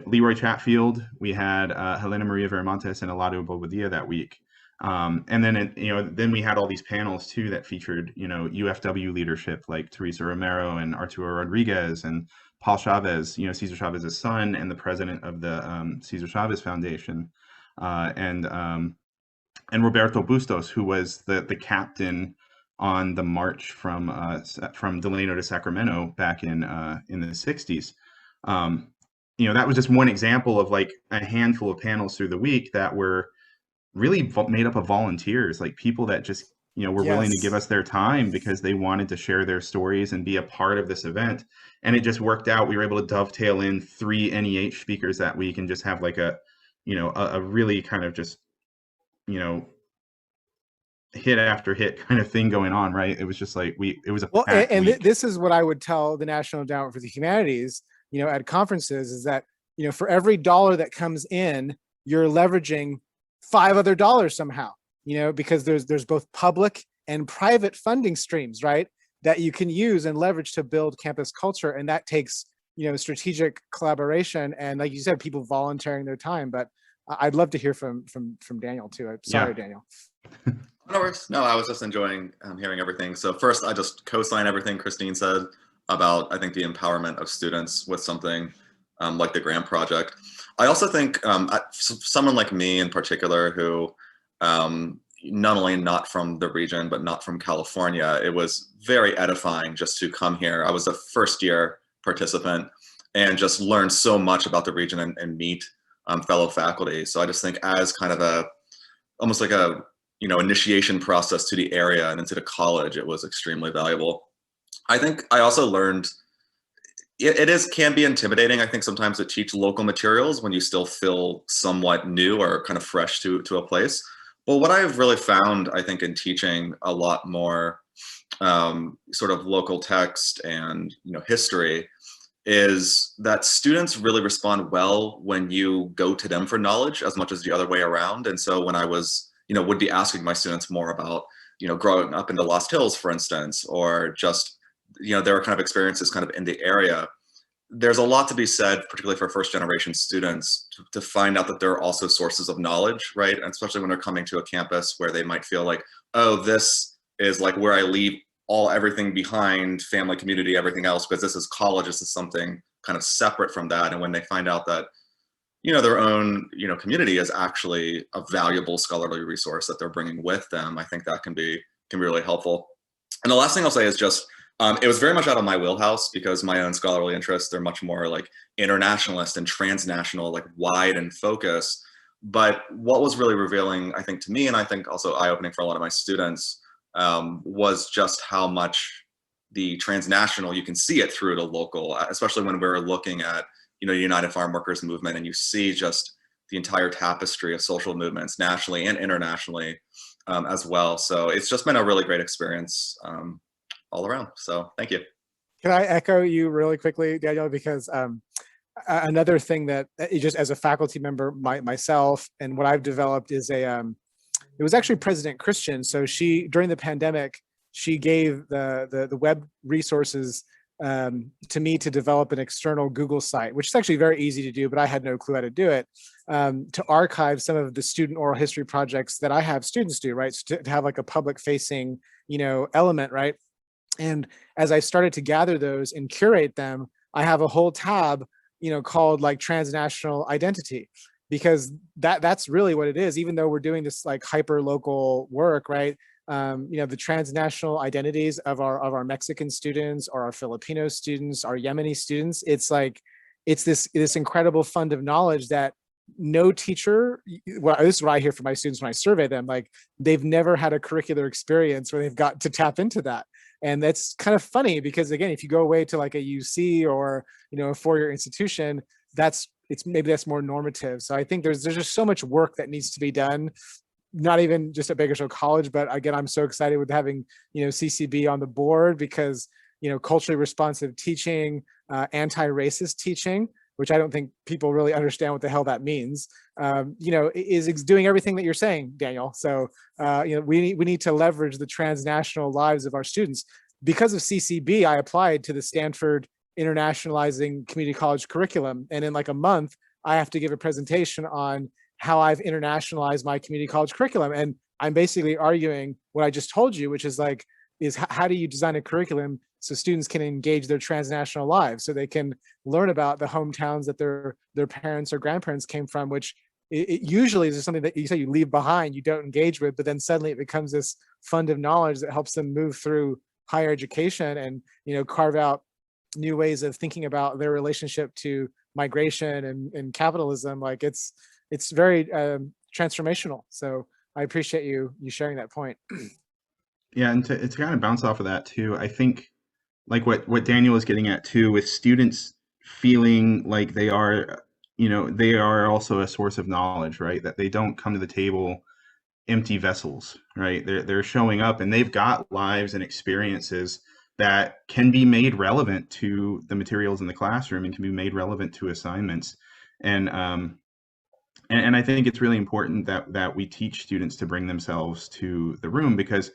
Leroy Chatfield, we had Helena Maria Veramontes, and Eladio Bobadilla that week. And then then we had all these panels too that featured UFW leadership like Teresa Romero and Arturo Rodriguez and Paul Chavez, Cesar Chavez's son and the president of the Cesar Chavez Foundation, and Roberto Bustos, who was the captain on the march from Delano to Sacramento back in the 60s. That was just one example of like a handful of panels through the week that were really made up of volunteers, like people that just were willing to give us their time because they wanted to share their stories and be a part of this event. And it just worked out. We were able to dovetail in 3 NEH speakers that week and just have like a really kind of just hit after hit kind of thing going on, right? It was just like it was a packed week. This is what I would tell the National Endowment for the Humanities at conferences, is that for every dollar that comes in, you're leveraging 5 other dollars somehow, because there's both public and private funding streams, right, that you can use and leverage to build campus culture. And that takes, strategic collaboration and, like you said, people volunteering their time. But I'd love to hear from Daniel too. I'm sorry, Daniel. No worries. No, I was just enjoying hearing everything. So first, I just co-sign everything Christine said about, I think, the empowerment of students with something like the grant project. I also think someone like me in particular, who not only not from the region, but not from California, it was very edifying just to come here. I was a first-year participant and just learned so much about the region and meet fellow faculty. So I just think as kind of almost like a initiation process to the area and into the college, it was extremely valuable. I think I also learned it can be intimidating, I think, sometimes to teach local materials when you still feel somewhat new or kind of fresh to a place. But what I've really found, I think, in teaching a lot more sort of local text and history, is that students really respond well when you go to them for knowledge as much as the other way around. And so when I was, would be asking my students more about, growing up in the Lost Hills, for instance, or just their kind of experiences kind of in the area, there's a lot to be said, particularly for first generation students, to find out that there are also sources of knowledge, right? And especially when they're coming to a campus where they might feel like, oh, this is like where I leave everything behind, family, community, everything else, because this is college, this is something kind of separate from that. And when they find out that, their own, community is actually a valuable scholarly resource that they're bringing with them, I think that can be really helpful. And the last thing I'll say is just, it was very much out of my wheelhouse because my own scholarly interests, they're much more like internationalist and transnational, like wide in focus. But what was really revealing, I think, to me, and I think also eye-opening for a lot of my students, was just how much the transnational, you can see it through the local, especially when we're looking at, United Farm Workers movement, and you see just the entire tapestry of social movements nationally and internationally as well. So it's just been a really great experience all around. So thank you. Can I echo you really quickly, Daniel? Because another thing that just as a faculty member myself, and what I've developed is it was actually President Christian. So during the pandemic, she gave the web resources to me to develop an external Google site, which is actually very easy to do, but I had no clue how to do it, to archive some of the student oral history projects that I have students do, right? So to have like a public facing, element, right? And as I started to gather those and curate them, I have a whole tab called like transnational identity, because that's really what it is. Even though we're doing this like hyper local work, right? The transnational identities of our Mexican students, or our Filipino students, our Yemeni students, it's like, it's this incredible fund of knowledge that no teacher, well, this is what I hear from my students when I survey them, like they've never had a curricular experience where they've got to tap into that. And that's kind of funny, because again, if you go away to like a UC or, a four-year institution, maybe that's more normative. So I think there's just so much work that needs to be done, not even just at Bakersfield College, but again, I'm so excited with having, CCB on the board, because, culturally responsive teaching, anti-racist teaching, which I don't think people really understand what the hell that means, is doing everything that you're saying, Daniel. So, we need to leverage the transnational lives of our students. Because of CCB, I applied to the Stanford Internationalizing Community College curriculum. And in like a month, I have to give a presentation on how I've internationalized my community college curriculum. And I'm basically arguing what I just told you, which is how do you design a curriculum so students can engage their transnational lives, so they can learn about the hometowns that their parents or grandparents came from, which it usually is something that you say you leave behind, you don't engage with, but then suddenly it becomes this fund of knowledge that helps them move through higher education and, carve out new ways of thinking about their relationship to migration and capitalism. Like it's very transformational. So I appreciate you sharing that point. Yeah, and to kind of bounce off of that too, I think like what Daniel is getting at too, with students feeling like they are, they are also a source of knowledge, right? That they don't come to the table empty vessels, right? They're showing up and they've got lives and experiences that can be made relevant to the materials in the classroom and can be made relevant to assignments. And I think it's really important that we teach students to bring themselves to the room, because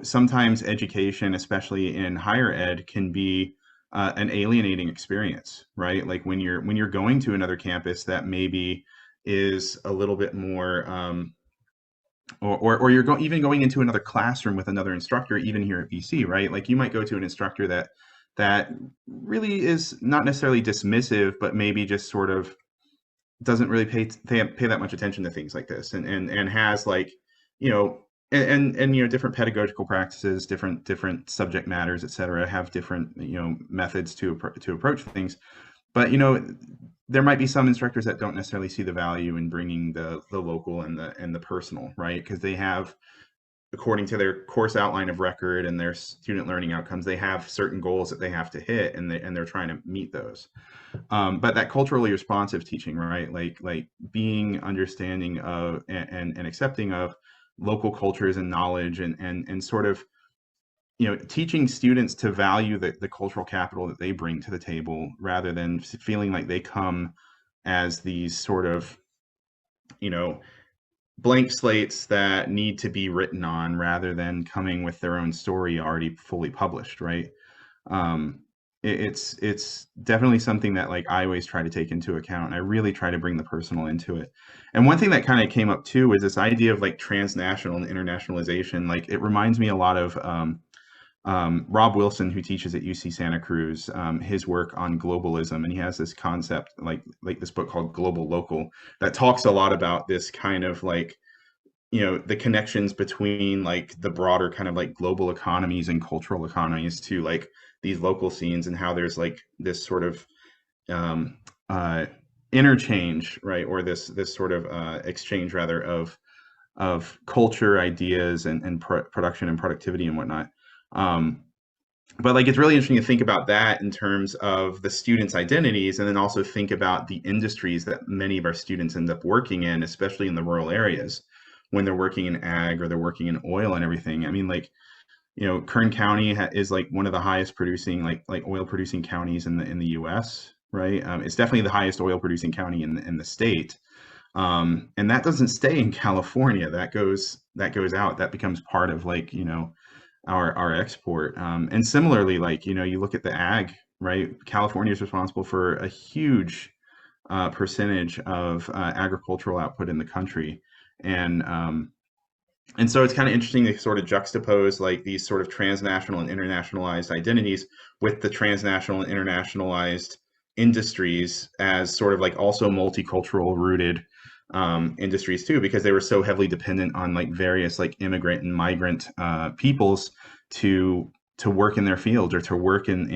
sometimes education, especially in higher ed, can be an alienating experience, right? Like when you're going to another campus that maybe is a little bit more, or you're even going into another classroom with another instructor, even here at BC, right? Like you might go to an instructor that really is not necessarily dismissive, but maybe just sort of doesn't really pay that much attention to things like this, and has like, and different pedagogical practices, different subject matters, et cetera, have different methods to approach things. But there might be some instructors that don't necessarily see the value in bringing the local and the personal, right? Because they have, according to their course outline of record and their student learning outcomes, they have certain goals that they have to hit, and they're trying to meet those. But that culturally responsive teaching, right? Like being understanding of and accepting of local cultures and knowledge, and sort of teaching students to value the cultural capital that they bring to the table, rather than feeling like they come as these sort of blank slates that need to be written on, rather than coming with their own story already fully published, right? It's definitely something that like I always try to take into account, and I really try to bring the personal into it. And one thing that kind of came up too is this idea of like transnational and internationalization. Like it reminds me a lot of Rob Wilson, who teaches at UC Santa Cruz, his work on globalism, and he has this concept like this book called Global Local that talks a lot about this kind of like the connections between like the broader kind of like global economies and cultural economies to like these local scenes, and how there's like this sort of interchange, right? Or this sort of exchange rather of culture, ideas, and production and productivity and whatnot. But like it's really interesting to think about that in terms of the students' identities, and then also think about the industries that many of our students end up working in, especially in the rural areas, when they're working in ag or they're working in oil and everything. I mean, like Kern County is like one of the highest producing like oil producing counties in the U.S., right? It's definitely the highest oil producing county in the state, and that doesn't stay in California. That goes out. That becomes part of like our export. And similarly, like you look at the ag, right? California is responsible for a huge percentage of agricultural output in the country, and so it's kind of interesting to sort of juxtapose like these sort of transnational and internationalized identities with the transnational and internationalized industries as sort of like also multicultural rooted industries too, because they were so heavily dependent on like various like immigrant and migrant peoples to work in their fields or to work in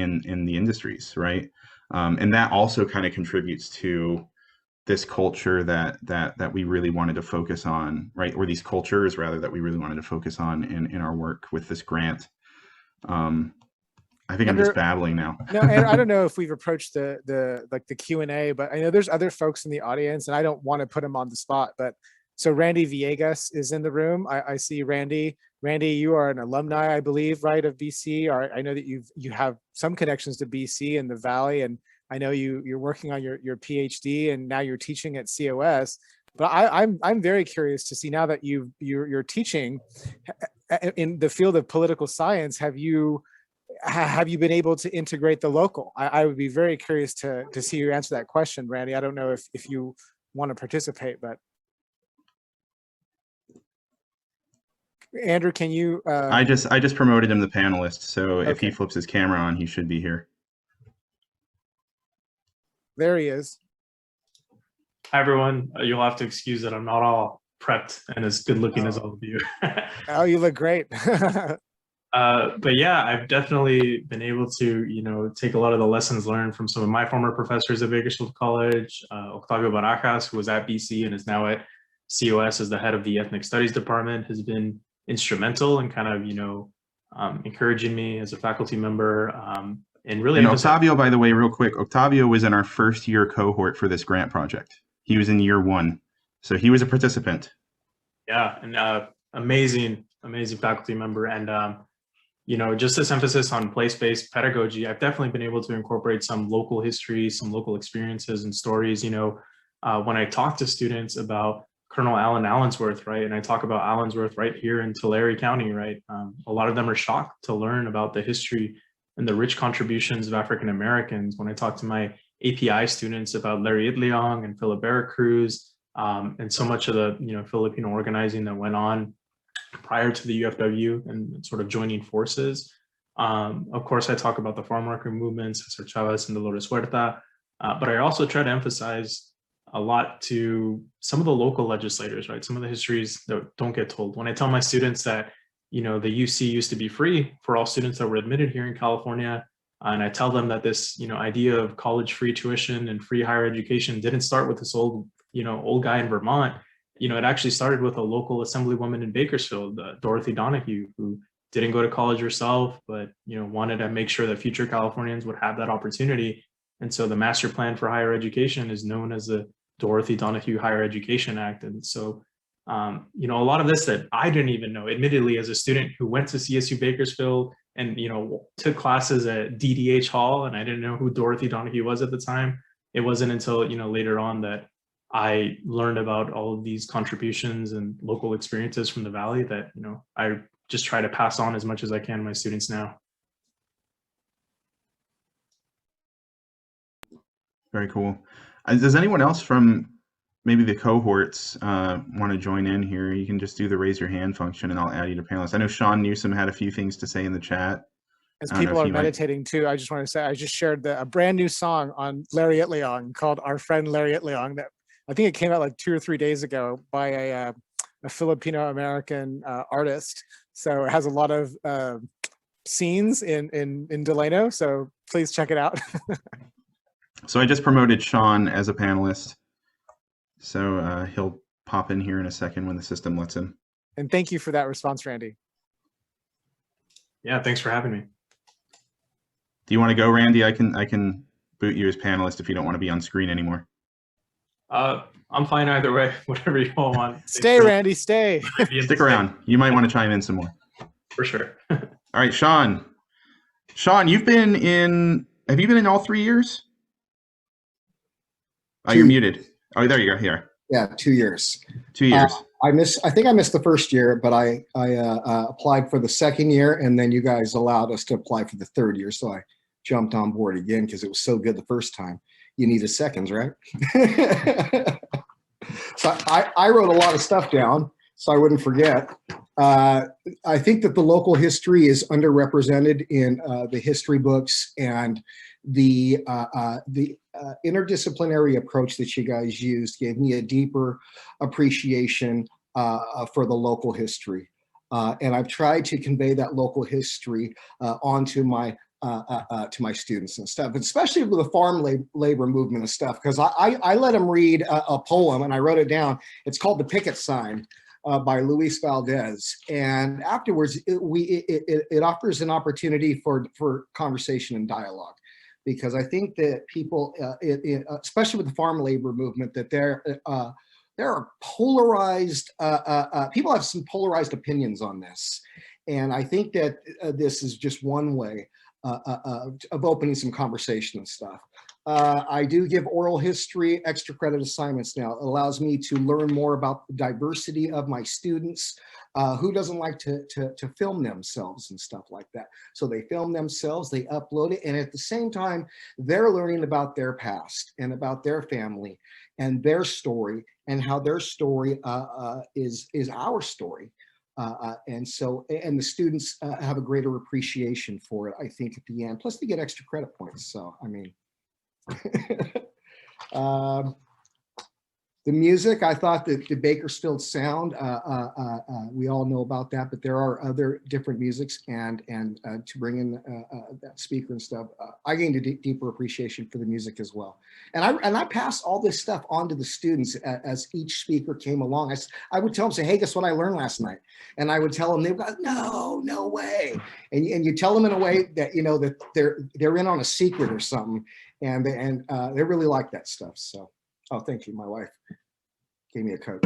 the industries, right? And that also kind of contributes to this culture that we really wanted to focus on, right? Or these cultures rather that we really wanted to focus on in our work with this grant. I think I'm just babbling now. No, and I don't know if we've approached the Q&A, but I know there's other folks in the audience, and I don't want to put them on the spot. But so Randy Villegas is in the room. I see Randy. Randy, you are an alumni, I believe, right, of BC. Or I know that you have some connections to BC and the Valley, and I know you're working on your PhD, and now you're teaching at COS. But I'm very curious to see, now that you're teaching in the field of political science, have you been able to integrate the local? I would be very curious to see you answer that question, Randy. I don't know if you want to participate, but Andrew, can you? I just promoted him the panelist, so if Okay. he flips his camera on, he should be here. There he is. Hi, everyone. You'll have to excuse that I'm not all prepped and as good looking as all of you. Oh, you look great. But yeah, I've definitely been able to, take a lot of the lessons learned from some of my former professors at Bakersfield College. Octavio Barajas, who was at BC and is now at COS as the head of the Ethnic Studies Department, has been instrumental in kind of, encouraging me as a faculty member. And really, Octavio, by the way, real quick, Octavio was in our first year cohort for this grant project. He was in year 1, so he was a participant. Yeah, and amazing faculty member. And just this emphasis on place-based pedagogy, I've definitely been able to incorporate some local history, some local experiences and stories. When I talk to students about Colonel Allen Allensworth, right, and I talk about Allensworth right here in Tulare County, right, a lot of them are shocked to learn about the history and the rich contributions of African Americans. When I talk to my API students about Larry Itliong and Philip Veracruz, and so much of the Filipino organizing that went on prior to the UFW and sort of joining forces. Of course, I talk about the farm worker movements, Cesar Chavez and Dolores Huerta, but I also try to emphasize a lot to some of the local legislators, right? Some of the histories that don't get told. When I tell my students that the UC used to be free for all students that were admitted here in California, and I tell them that this idea of college free tuition and free higher education didn't start with this old guy in Vermont. It actually started with a local assemblywoman in Bakersfield, Dorothy Donahue, who didn't go to college herself, but wanted to make sure that future Californians would have that opportunity. And so the master plan for higher education is known as the Dorothy Donahue Higher Education Act. And so a lot of this that I didn't even know, admittedly, as a student who went to CSU Bakersfield and took classes at DDH Hall, and I didn't know who Dorothy Donahue was at the time. It wasn't until later on that I learned about all of these contributions and local experiences from the Valley that I just try to pass on as much as I can to my students now. Very cool. Does anyone else from maybe the cohorts want to join in here? You can just do the raise your hand function and I'll add you to panelists. I know Sean Newsom had a few things to say in the chat. As people are meditating too, I just want to say, I just shared a brand new song on Larry Itliong called Our Friend Larry Itliong that I think it came out like 2 or 3 days ago by a Filipino-American artist. So it has a lot of scenes in Delano. So please check it out. So I just promoted Sean as a panelist. So he'll pop in here in a second when the system lets him. And thank you for that response, Randy. Yeah, thanks for having me. Do you want to go, Randy? I can boot you as panelist if you don't want to be on screen anymore. I'm fine either way, whatever you all want. Stay, Randy, stay. Stick around. You might want to chime in some more. For sure. All right, Sean. Sean, have you been in all 3 years? Oh, you're muted. Oh, there you go. Here. Yeah, 2 years. 2 years. I think I missed the first year, but I applied for the second year, and then you guys allowed us to apply for the third year. So I jumped on board again because it was so good the first time. You needed seconds, right? So I wrote a lot of stuff down so I wouldn't forget. I think that the local history is underrepresented in the history books, and the interdisciplinary approach that you guys used gave me a deeper appreciation for the local history. And I've tried to convey that local history onto my to my students and stuff, especially with the farm labor movement and stuff, because I let them read a poem, and I wrote it down. It's called The Picket Sign by Luis Valdez. And afterwards, it offers an opportunity for conversation and dialogue, because I think that people, especially with the farm labor movement, that there are polarized, people have some polarized opinions on this. And I think that this is just one way of opening some conversation and stuff. I do give oral history extra credit assignments now. It allows me to learn more about the diversity of my students. Who doesn't like to film themselves and stuff like that? So they film themselves, they upload it, and at the same time, they're learning about their past and about their family and their story, and how their story is our story. And the students have a greater appreciation for it, I think, at the end. Plus, they get extra credit points. So, I mean, the music, I thought that the Bakersfield sound, we all know about that, but there are other different musics, and to bring in that speaker and stuff, I gained a deeper appreciation for the music as well. And I passed all this stuff on to the students as each speaker came along. I would tell them, say, hey, guess what I learned last night? And I would tell them, they would go, no way. And you tell them in a way that, you know, that they're in on a secret or something, and they really like that stuff. So. Oh, thank you. My wife gave me a coat.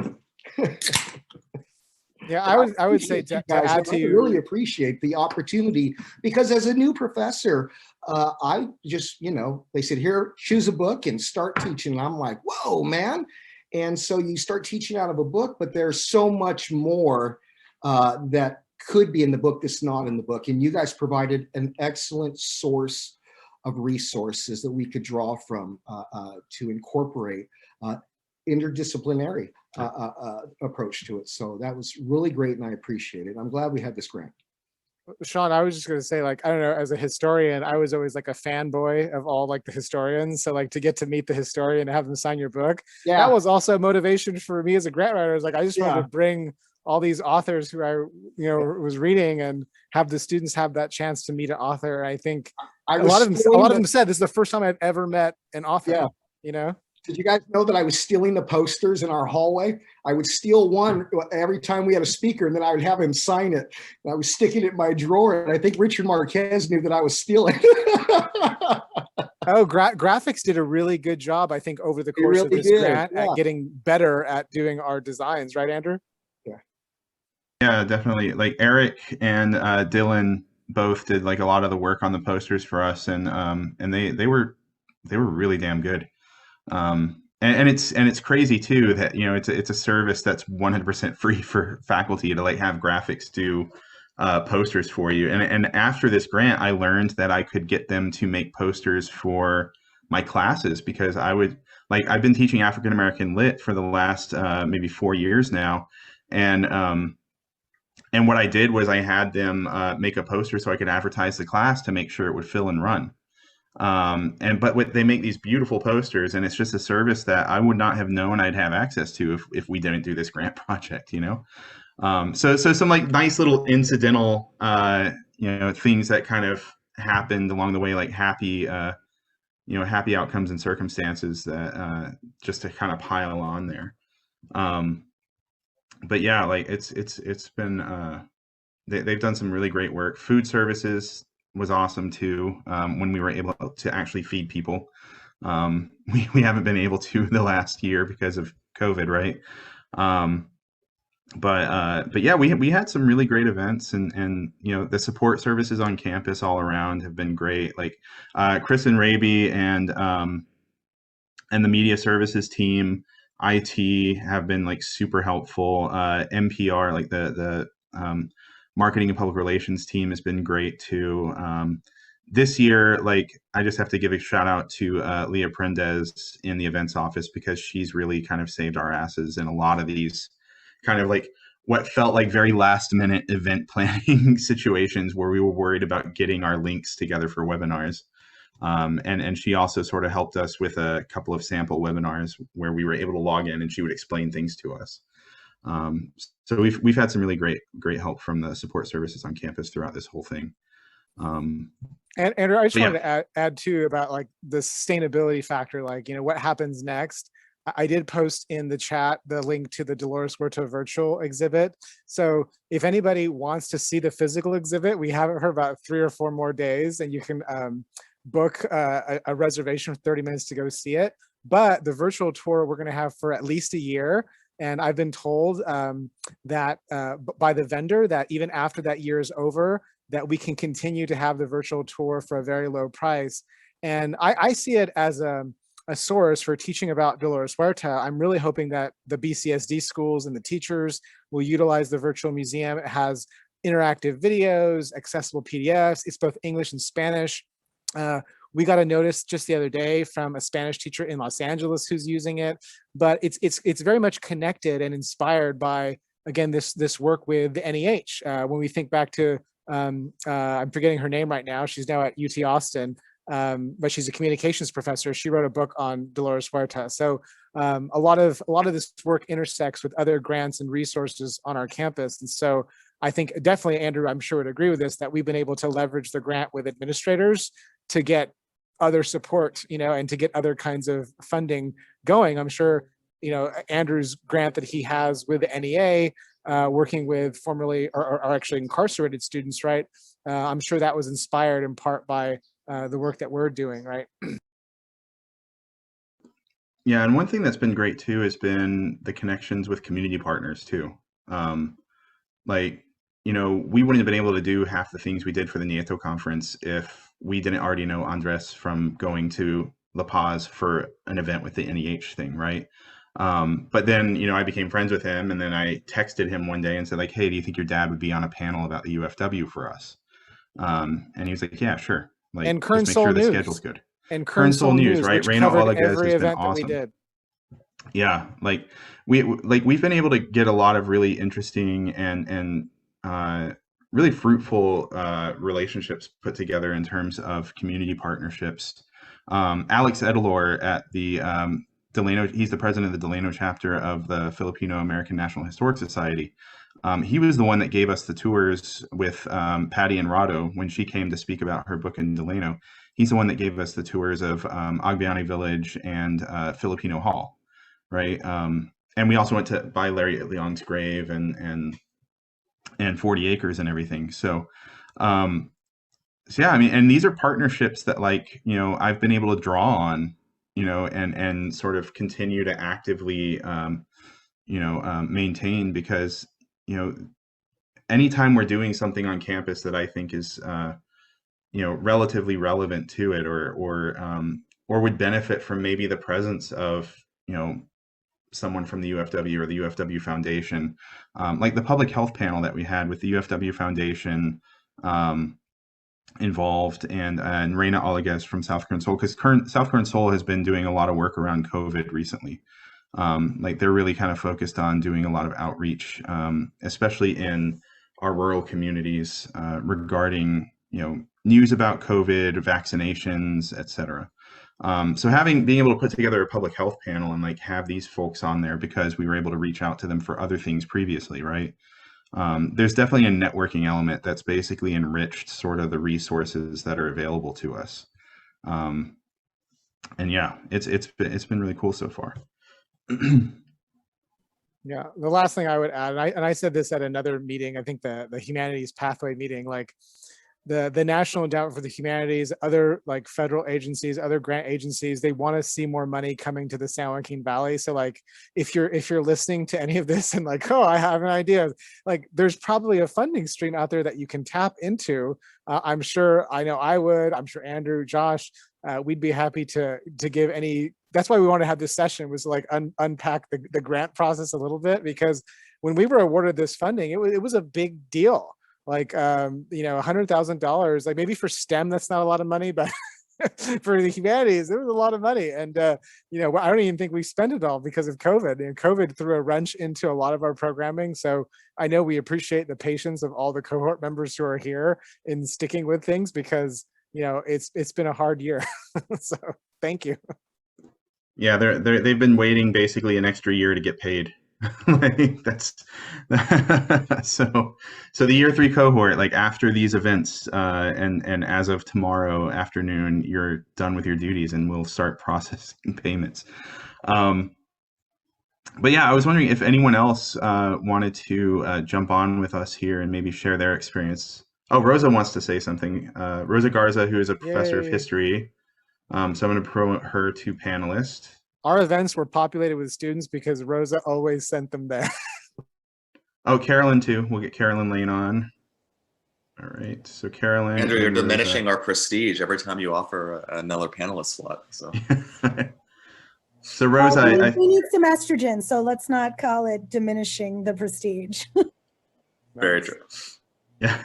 Yeah, I would say to add to I really appreciate the opportunity, because as a new professor, I just, you know, they said, here, choose a book and start teaching. And I'm like, whoa, man. And so you start teaching out of a book, but there's so much more that could be in the book that's not in the book. And you guys provided an excellent source of resources that we could draw from to incorporate interdisciplinary approach to it. So that was really great, and I appreciate it. I'm glad we had this grant. Sean, I was just going to say, like, I don't know, as a historian, I was always like a fanboy of all like the historians. So like to get to meet the historian and have them sign your book, yeah, that was also motivation for me as a grant writer. I was like, I just wanted to bring all these authors who I, you know, was reading, and have the students have that chance to meet an author. I think a lot of them said this is the first time I've ever met an author. Yeah. You know? Did you guys know that I was stealing the posters in our hallway? I would steal one every time we had a speaker, and then I would have him sign it. And I was sticking it in my drawer, and I think Richard Marquez knew that I was stealing. Oh, graphics did a really good job, I think, over the course of this grant at getting better at doing our designs, right, Andrew? Yeah, definitely. Like Eric and Dylan both did like a lot of the work on the posters for us, and they were really damn good. And it's crazy too that, you know, it's a service that's 100% free for faculty to like have graphics do posters for you. And after this grant, I learned that I could get them to make posters for my classes, because I've been teaching African American Lit for the last maybe 4 years now, and what I did was I had them make a poster so I could advertise the class to make sure it would fill and run. But they make these beautiful posters, and it's just a service that I would not have known I'd have access to if we didn't do this grant project, you know? So some like nice little incidental, you know, things that kind of happened along the way, like happy outcomes and circumstances that just to kind of pile on there. But yeah, like it's been they've done some really great work. Food services was awesome too. When we were able to actually feed people, we haven't been able to the last year because of COVID, right? But yeah, we had some really great events, and you know, the support services on campus all around have been great. Like Chris and Raby and the media services team, IT, have been like super helpful. MPR, like the marketing and public relations team, has been great too. This year, like, I just have to give a shout out to Leah Prendez in the events office, because she's really kind of saved our asses in a lot of these kind of like what felt like very last minute event planning situations where we were worried about getting our links together for webinars. And she also sort of helped us with a couple of sample webinars where we were able to log in and she would explain things to us. So we've had some really great help from the support services on campus throughout this whole thing. And Andrew, I just wanted to add too about like the sustainability factor, like, you know, what happens next. I did post in the chat the link to the Dolores Huerta virtual exhibit. So if anybody wants to see the physical exhibit, we have it for about 3 or 4 more days, and you can book a reservation for 30 minutes to go see it. But the virtual tour we're going to have for at least a year. And I've been told that by the vendor that even after that year is over, that we can continue to have the virtual tour for a very low price. And I see it as a source for teaching about Dolores Huerta. I'm really hoping that the BCSD schools and the teachers will utilize the virtual museum. It has interactive videos, accessible PDFs. It's both English and Spanish. We got a notice just the other day from a Spanish teacher in Los Angeles who's using it, but it's very much connected and inspired by, again, this work with the NEH. When we think back to, I'm forgetting her name right now. She's now at UT Austin, but she's a communications professor. She wrote a book on Dolores Huerta. So a lot of this work intersects with other grants and resources on our campus. And so I think definitely, Andrew, I'm sure would agree with this, that we've been able to leverage the grant with administrators to get other support, you know, and to get other kinds of funding going. I'm sure, you know, Andrew's grant that he has with the NEA, working with formerly or actually incarcerated students, right? I'm sure that was inspired in part by the work that we're doing, right? Yeah, and one thing that's been great too has been the connections with community partners too. Like, you know, we wouldn't have been able to do half the things we did for the Niento Conference if we didn't already know Andres from going to La Paz for an event with the NEH thing, right? But then, you know, I became friends with him, and then I texted him one day and said, like, hey, do you think your dad would be on a panel about the UFW for us? And he was like, yeah, sure. Like, And just make sure the schedule's good. And Kern Soul News, right? Reina Olaguez every has been event awesome. that we did. Yeah, like we've been able to get a lot of really interesting and really fruitful relationships put together in terms of community partnerships. Alex Edelor at the Delano, he's the president of the Delano chapter of the Filipino American National Historic Society. He was the one that gave us the tours with Patty and Rado when she came to speak about her book in Delano. He's the one that gave us the tours of Agbayani Village and Filipino Hall, right? And we also went to by Larry Leong's grave and 40 acres and everything. So yeah, I mean, and these are partnerships that, like, you know, I've been able to draw on, you know, and sort of continue to actively, maintain, because, you know, anytime we're doing something on campus that I think is, relatively relevant to it, or would benefit from maybe the presence of, you know, someone from the UFW or the UFW Foundation, like the public health panel that we had with the UFW Foundation involved, and Reina Olaguez from South Kern Soul, because South Kern Soul has been doing a lot of work around COVID recently. Like, they're really kind of focused on doing a lot of outreach, especially in our rural communities, regarding, you know, news about COVID, vaccinations, etc. So being able to put together a public health panel and like have these folks on there, because we were able to reach out to them for other things previously, right? There's definitely a networking element that's basically enriched sort of the resources that are available to us. And yeah, it's been really cool so far. Yeah, the last thing I would add, and I said this at another meeting, I think the Humanities Pathway meeting, like the National Endowment for the Humanities, other like federal agencies, other grant agencies, they want to see more money coming to the San Joaquin Valley. So like, if you're listening to any of this and like, oh, I have an idea, like there's probably a funding stream out there that you can tap into. I'm sure, I know I would, I'm sure Andrew, Josh, we'd be happy to give any. That's why we want to have this session, was like unpack the grant process a little bit, because when we were awarded this funding, it was a big deal. Like, $100,000, like maybe for STEM, that's not a lot of money, but for the humanities, it was a lot of money. And, I don't even think we spent it all because of COVID. And COVID threw a wrench into a lot of our programming. So I know we appreciate the patience of all the cohort members who are here in sticking with things, because you know, it's been a hard year. So thank you. Yeah, they've been waiting basically an extra year to get paid. Like that's so the year 3 cohort, like after these events, and as of tomorrow afternoon, you're done with your duties and we'll start processing payments. But yeah, I was wondering if anyone else wanted to jump on with us here and maybe share their experience. Oh, Rosa wants to say something. Rosa Garza, who is a professor of Yay. history. So I'm going to promote her to panelist. Our events were populated with students because Rosa always sent them there. Oh, Carolyn too. We'll get Carolyn Lane on. All right. So Carolyn. Andrew, you're and Rosa. diminishing our prestige every time you offer another panelist slot. So, so Rosa, well, we need some estrogen, so let's not call it diminishing the prestige. very true. Yeah.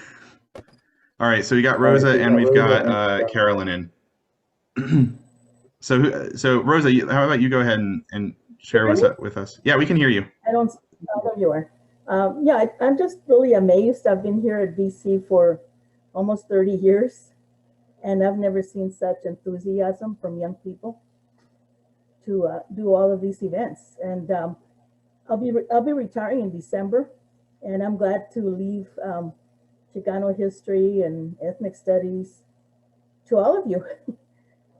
All right. So we got Rosa and we've got Carolyn in. So Rosa, how about you go ahead and share with us? Yeah, we can hear you. I don't know who you are. Yeah, I'm just really amazed. I've been here at BC for almost 30 years, and I've never seen such enthusiasm from young people to do all of these events. And I'll be retiring in December, and I'm glad to leave Chicano history and ethnic studies to all of you.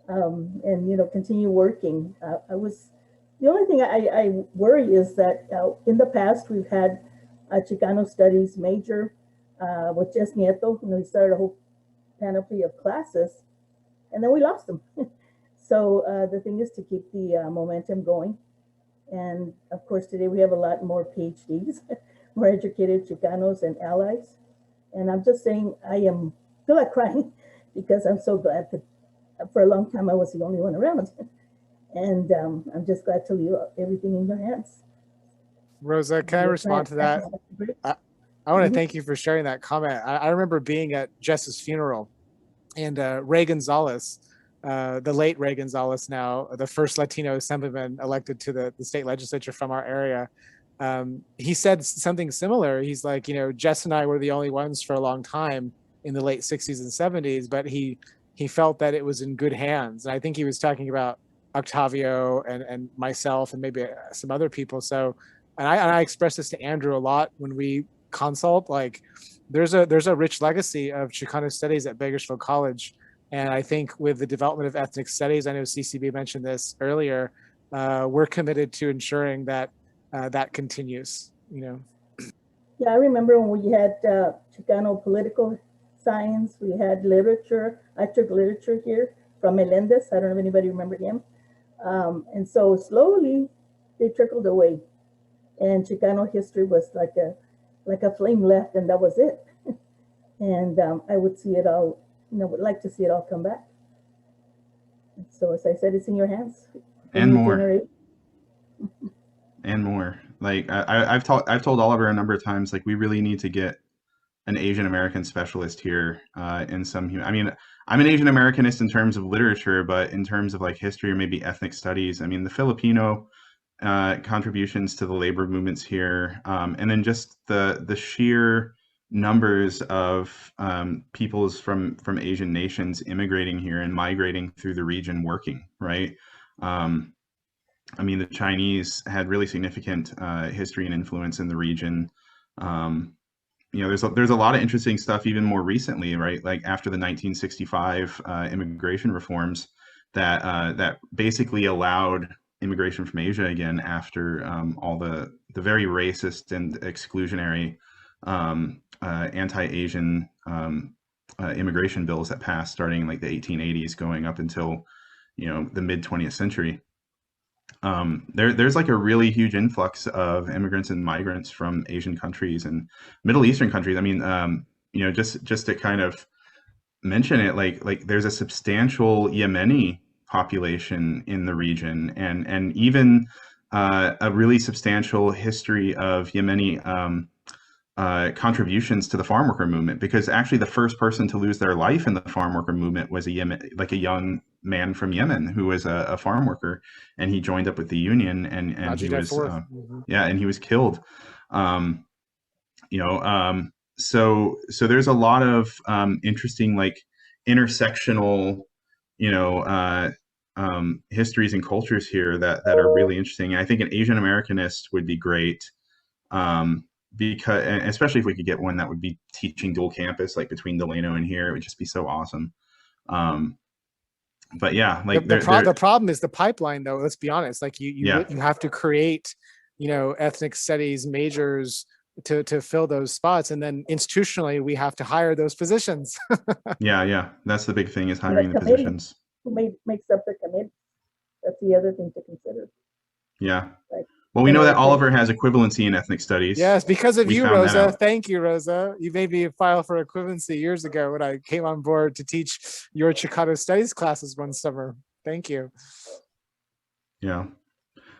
And you know, continue working. The only thing I worry is that in the past we've had a Chicano studies major with just Niento. You know, he started a whole panoply of classes, and then we lost him. So the thing is to keep the momentum going. And of course, today we have a lot more PhDs, more educated Chicanos and allies. And I'm just saying, I feel like crying because I'm so glad that for a long time I was the only one around. And I'm just glad to leave everything in your hands. Rosa, can I respond to that? I want to thank you for sharing that comment. I remember being at Jess's funeral, and Ray Gonzalez, the late Ray Gonzalez, now the first Latino assemblyman elected to the state legislature from our area, he said something similar. He's like, you know, Jess and I were the only ones for a long time in the late 60s and 70s, but he felt that it was in good hands. And I think he was talking about Octavio and myself and maybe some other people. So, and I expressed this to Andrew a lot when we consult, like there's a rich legacy of Chicano studies at Bakersfield College. And I think with the development of ethnic studies, I know CCB mentioned this earlier, we're committed to ensuring that that continues, you know. Yeah, I remember when we had Chicano political science, we had literature. I took literature here from Melendez. I don't know if anybody remember him. And so slowly they trickled away, and Chicano history was like a flame left, and that was it. And I would see it all, you know, would like to see it all come back. So as I said, it's in your hands. And more. And more. Like I've told Oliver a number of times, like we really need to get an Asian American specialist here in some. I mean, I'm an Asian Americanist in terms of literature, but in terms of like history or maybe ethnic studies, I mean, the Filipino contributions to the labor movements here, and then just the sheer numbers of peoples from Asian nations immigrating here and migrating through the region working, right? I mean, the Chinese had really significant history and influence in the region. You know, there's a lot of interesting stuff even more recently, right? Like after the 1965 immigration reforms that basically allowed immigration from Asia again after all the very racist and exclusionary anti-Asian immigration bills that passed starting in like the 1880s going up until, you know, the mid 20th century. There's like a really huge influx of immigrants and migrants from Asian countries and Middle Eastern countries. I mean, you know, just to kind of mention it, like there's a substantial Yemeni population in the region, and even a really substantial history of Yemeni contributions to the farm worker movement, because actually the first person to lose their life in the farm worker movement was a young man from Yemen who was a farm worker, and he joined up with the union, and he was and he was killed. You know, so there's a lot of interesting like intersectional, you know, histories and cultures here that are really interesting. And I think an Asian Americanist would be great, because, and especially if we could get one that would be teaching dual campus, like between Delano and here, it would just be so awesome. But yeah, like the problem is the pipeline, though. Let's be honest. Like you have to create, you know, ethnic studies majors to fill those spots, and then institutionally we have to hire those positions. yeah, that's the big thing, is hiring the positions. Who makes up the committee? That's the other thing to consider. Yeah. Like, well, we know that Oliver has equivalency in ethnic studies. Yes, because of you, Rosa. Thank you, Rosa. You made me file for equivalency years ago when I came on board to teach your Chicano studies classes one summer. Thank you. Yeah.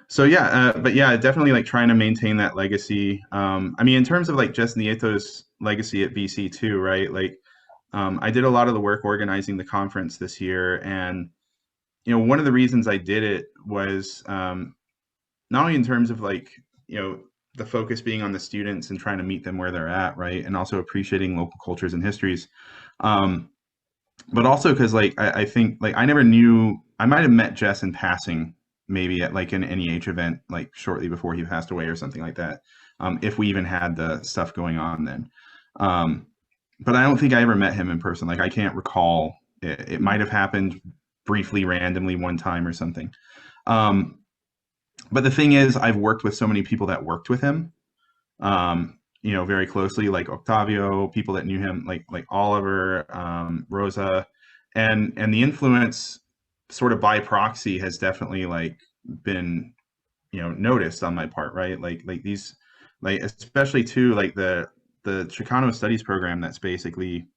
So yeah, but yeah, definitely like trying to maintain that legacy. I mean, in terms of like just Nieto's legacy at BC too, right? Like, I did a lot of the work organizing the conference this year, and you know, one of the reasons I did it was not only in terms of like, you know, the focus being on the students and trying to meet them where they're at, right, and also appreciating local cultures and histories, but also because like I think like I never knew, I might have met Jess in passing, maybe at like an NEH event like shortly before he passed away or something like that, if we even had the stuff going on then. But I don't think I ever met him in person. Like I can't recall. It might have happened briefly, randomly one time or something. But the thing is, I've worked with so many people that worked with him, you know, very closely, like Octavio, people that knew him, like Oliver, Rosa, and the influence sort of by proxy has definitely like been, you know, noticed on my part, right? Like these, like especially too, like the Chicano studies program that's basically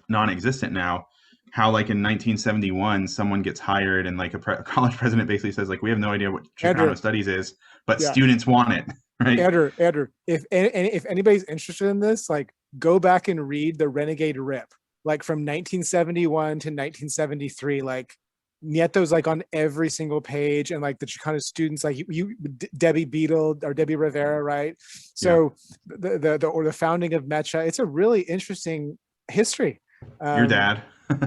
non-existent now. How like in 1971 someone gets hired and like a college president basically says like, we have no idea what Chicano studies is, but students want it, right? Andrew, if anybody's interested in this, like go back and read the Renegade Rip, like from 1971 to 1973. Like Nieto's like on every single page, and like the Chicano students, like you Debbie Beadle or Debbie Rivera, right? So the founding of Mecha, it's a really interesting history. Your dad.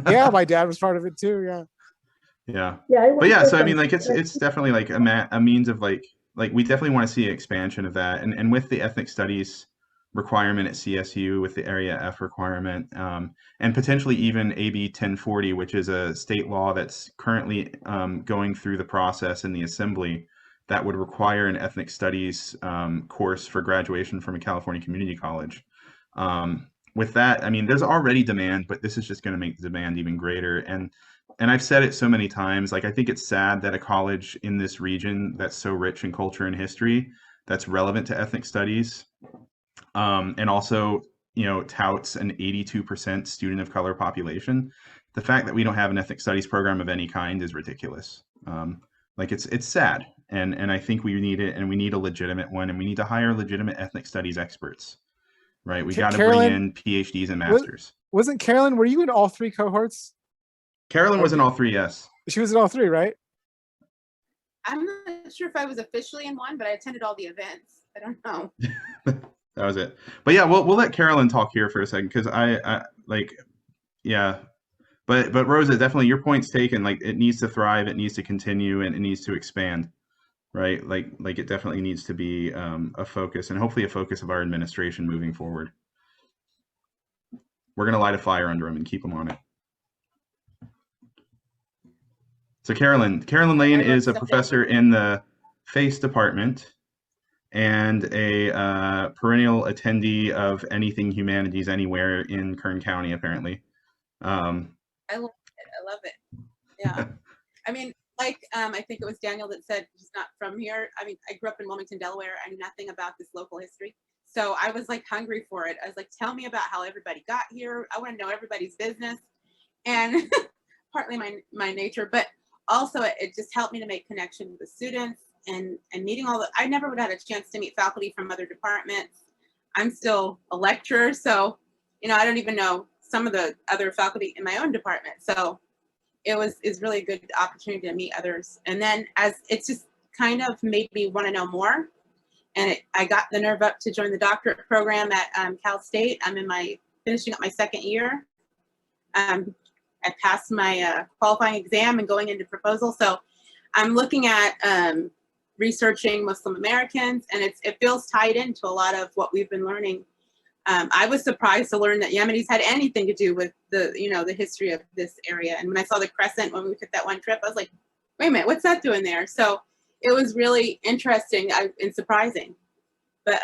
Yeah, my dad was part of it too. Yeah. But yeah, so I mean, like it's definitely like a means of like we definitely want to see an expansion of that, and with the ethnic studies requirement at CSU, with the Area F requirement, and potentially even AB 1040, which is a state law that's currently going through the process in the Assembly, that would require an ethnic studies course for graduation from a California community college. With that, I mean, there's already demand, but this is just going to make the demand even greater. And I've said it so many times, like I think it's sad that a college in this region that's so rich in culture and history, that's relevant to ethnic studies, and also, you know, touts an 82% student of color population. The fact that we don't have an ethnic studies program of any kind is ridiculous. Like it's sad, and I think we need it, and we need a legitimate one, and we need to hire legitimate ethnic studies experts. Right, we got to bring in PhDs and masters. Wasn't Carolyn? Were you in all three cohorts? Carolyn was in all three. Yes, she was in all three, right? I'm not sure if I was officially in one, but I attended all the events. I don't know. That was it. But yeah, we'll let Carolyn talk here for a second, because I like, yeah. But Rosa, definitely your point's taken. Like it needs to thrive, it needs to continue, and it needs to expand. Right, like it definitely needs to be a focus, and hopefully a focus of our administration moving forward. We're going to light a fire under them and keep them on it. So Carolyn Lane is a professor in the FACE department and a perennial attendee of anything humanities anywhere in Kern County, apparently. I love it. Yeah. I mean, like, I think it was Daniel that said he's not from here. I mean, I grew up in Wilmington, Delaware. I knew nothing about this local history. So I was like hungry for it. I was like, tell me about how everybody got here. I want to know everybody's business. And partly my nature, but also it just helped me to make connection with the students and meeting all the, I never would have had a chance to meet faculty from other departments. I'm still a lecturer. So, you know, I don't even know some of the other faculty in my own department. So is really a good opportunity to meet others. And then as it's just kind of made me want to know more. And I got the nerve up to join the doctorate program at Cal State. I'm finishing up my second year. I passed my qualifying exam and going into proposal. So I'm looking at researching Muslim Americans, and it feels tied into a lot of what we've been learning. I was surprised to learn that Yemenis had anything to do with the history of this area. And when I saw the crescent when we took that one trip, I was like, wait a minute, what's that doing there? So it was really interesting and surprising. But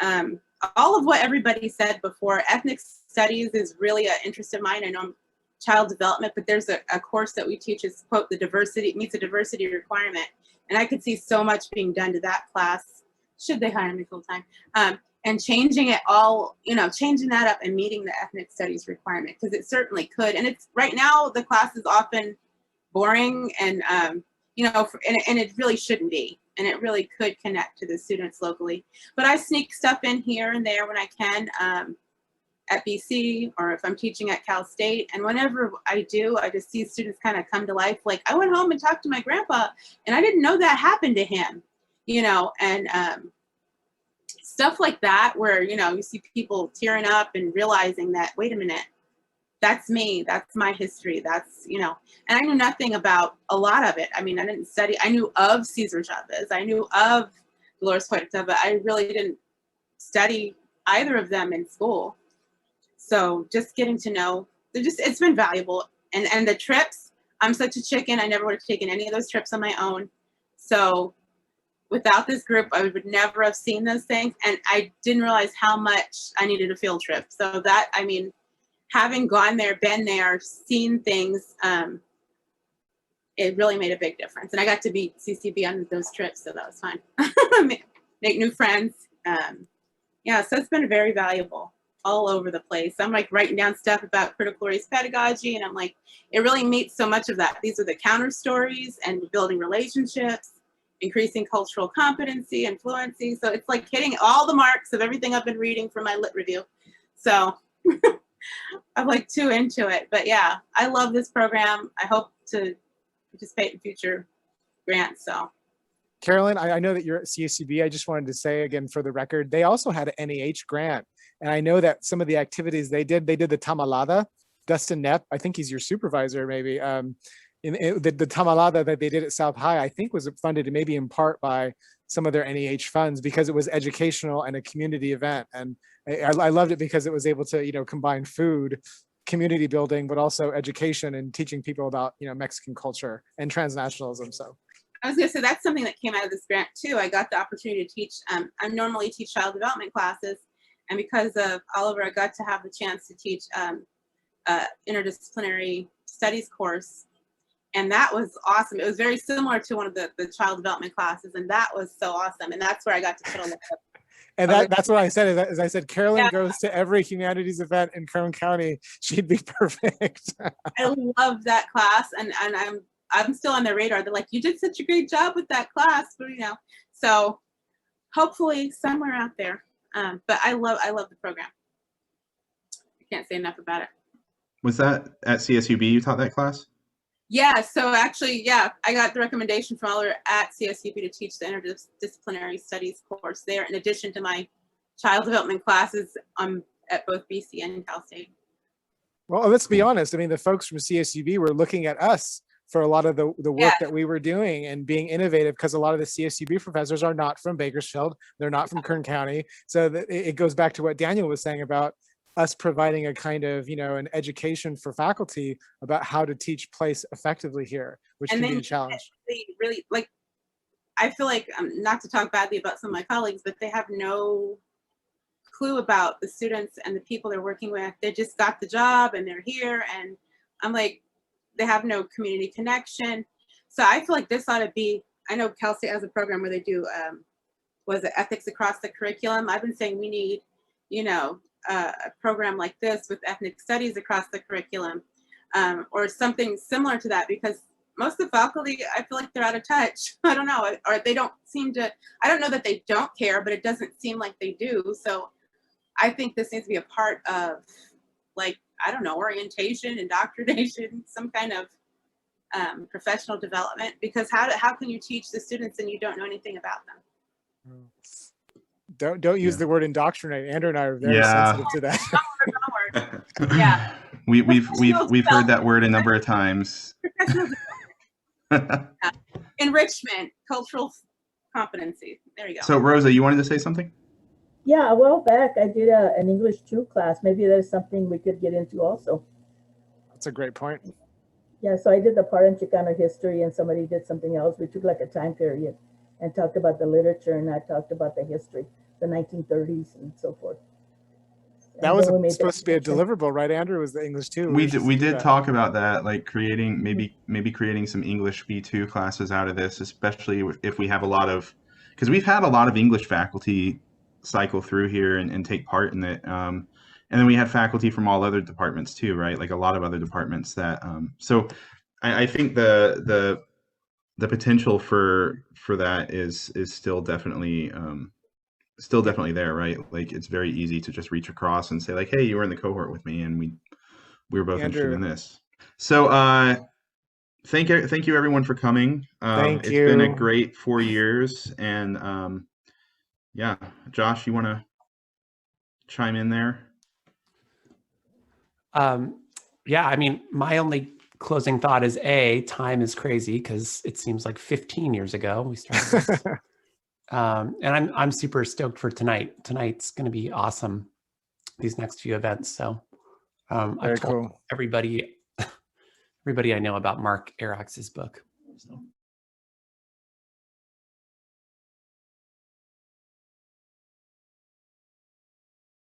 all of what everybody said before, ethnic studies is really an interest of mine. I know I'm child development, but there's a course that we teach is, quote, the diversity meets a diversity requirement. And I could see so much being done to that class, should they hire me full time, and changing it all, changing that up and meeting the ethnic studies requirement, because it certainly could. And it's right now the class is often boring and, and it really shouldn't be. And it really could connect to the students locally. But I sneak stuff in here and there when I can at BC, or if I'm teaching at Cal State. And whenever I do, I just see students kind of come to life. Like, I went home and talked to my grandpa, and I didn't know that happened to him, and stuff like that, where, you see people tearing up and realizing that, wait a minute, that's me, that's my history, that's, and I knew nothing about a lot of it. I mean, I didn't study, I knew of Cesar Chavez, I knew of Dolores Huerta, but I really didn't study either of them in school. So just getting to know, it's been valuable. And the trips, I'm such a chicken, I never would have taken any of those trips on my own. So without this group, I would never have seen those things. And I didn't realize how much I needed a field trip. So that, I mean, having gone there, been there, seen things, it really made a big difference. And I got to meet CCB on those trips, so that was fun. Make new friends. Yeah, so it's been very valuable all over the place. I'm like writing down stuff about critical race pedagogy, and I'm like, it really meets so much of that. These are the counter stories and building relationships, increasing cultural competency and fluency. So it's like hitting all the marks of everything I've been reading for my lit review. So I'm like too into it. But yeah, I love this program. I hope to participate in future grants. So Carolyn, I know that you're at CSUB. I just wanted to say again, for the record, they also had an NEH grant. And I know that some of the activities they did the Tamalada. Dustin Knepp, I think he's your supervisor maybe. The Tamalada that they did at South High, I think was funded maybe in part by some of their NEH funds, because it was educational and a community event. And I loved it because it was able to, combine food, community building, but also education and teaching people about, Mexican culture and transnationalism. So I was gonna say that's something that came out of this grant too. I got the opportunity to teach, I normally teach child development classes. And because of Oliver, I got to have the chance to teach interdisciplinary studies course. And that was awesome. It was very similar to one of the child development classes. And that was so awesome. And that's where I got to put on the And that's what I said, is I said, Carolyn goes to every humanities event in Kern County. She'd be perfect. I love that class. And I'm still on their radar. They're like, you did such a great job with that class, but so hopefully somewhere out there. But I love the program. I can't say enough about it. Was that at CSUB you taught that class? Yeah, so actually, I got the recommendation from Oliver at CSUB to teach the Interdisciplinary Studies course there, in addition to my child development classes at both BC and Cal State. Well, let's be honest. I mean, the folks from CSUB were looking at us for a lot of the work that we were doing and being innovative, because a lot of the CSUB professors are not from Bakersfield. They're not from Kern County. So it goes back to what Daniel was saying about us providing a kind of, an education for faculty about how to teach place effectively here, which can be a challenge. They really, like, I feel like, not to talk badly about some of my colleagues, but they have no clue about the students and the people they're working with. They just got the job and they're here. And I'm like, they have no community connection. So I feel like this ought to be, I know Cal State has a program where they do, ethics across the curriculum. I've been saying we need, a program like this with ethnic studies across the curriculum, or something similar to that, because most of the faculty, I feel like they're out of touch. I don't know, or they don't seem to, I don't know that they don't care, but it doesn't seem like they do. So I think this needs to be a part of, like, I don't know, orientation, indoctrination, some kind of professional development, because how can you teach the students and you don't know anything about them? Don't use the word indoctrinate. Andrew and I are very sensitive to that. Yeah. We've heard that word a number of times. Enrichment, cultural competency. There you go. So Rosa, you wanted to say something? Yeah, a while back I did an English 2 class. Maybe there's something we could get into also. That's a great point. Yeah, so I did the part in Chicano history and somebody did something else. We took like a time period and talked about the literature, and I talked about the history, the 1930s and so forth. That was supposed to be a deliverable, right, Andrew? Was the English 2? We did talk about that, like creating maybe creating some English B2 classes out of this, especially if we have a lot of, because we've had a lot of English faculty cycle through here and take part in it. And then we had faculty from all other departments too, right? Like a lot of other departments that, so I think the potential for that is still definitely there, right? Like it's very easy to just reach across and say like, hey, you were in the cohort with me and we were both interested in this. So thank you everyone for coming. It's been a great 4 years, and yeah, Josh, you want to chime in there? Yeah, I mean, my only closing thought is time is crazy because it seems like 15 years ago we started this. And I'm super stoked for tonight. Tonight's going to be awesome. These next few events. So I've told everybody I know about Mark Arax's book. So.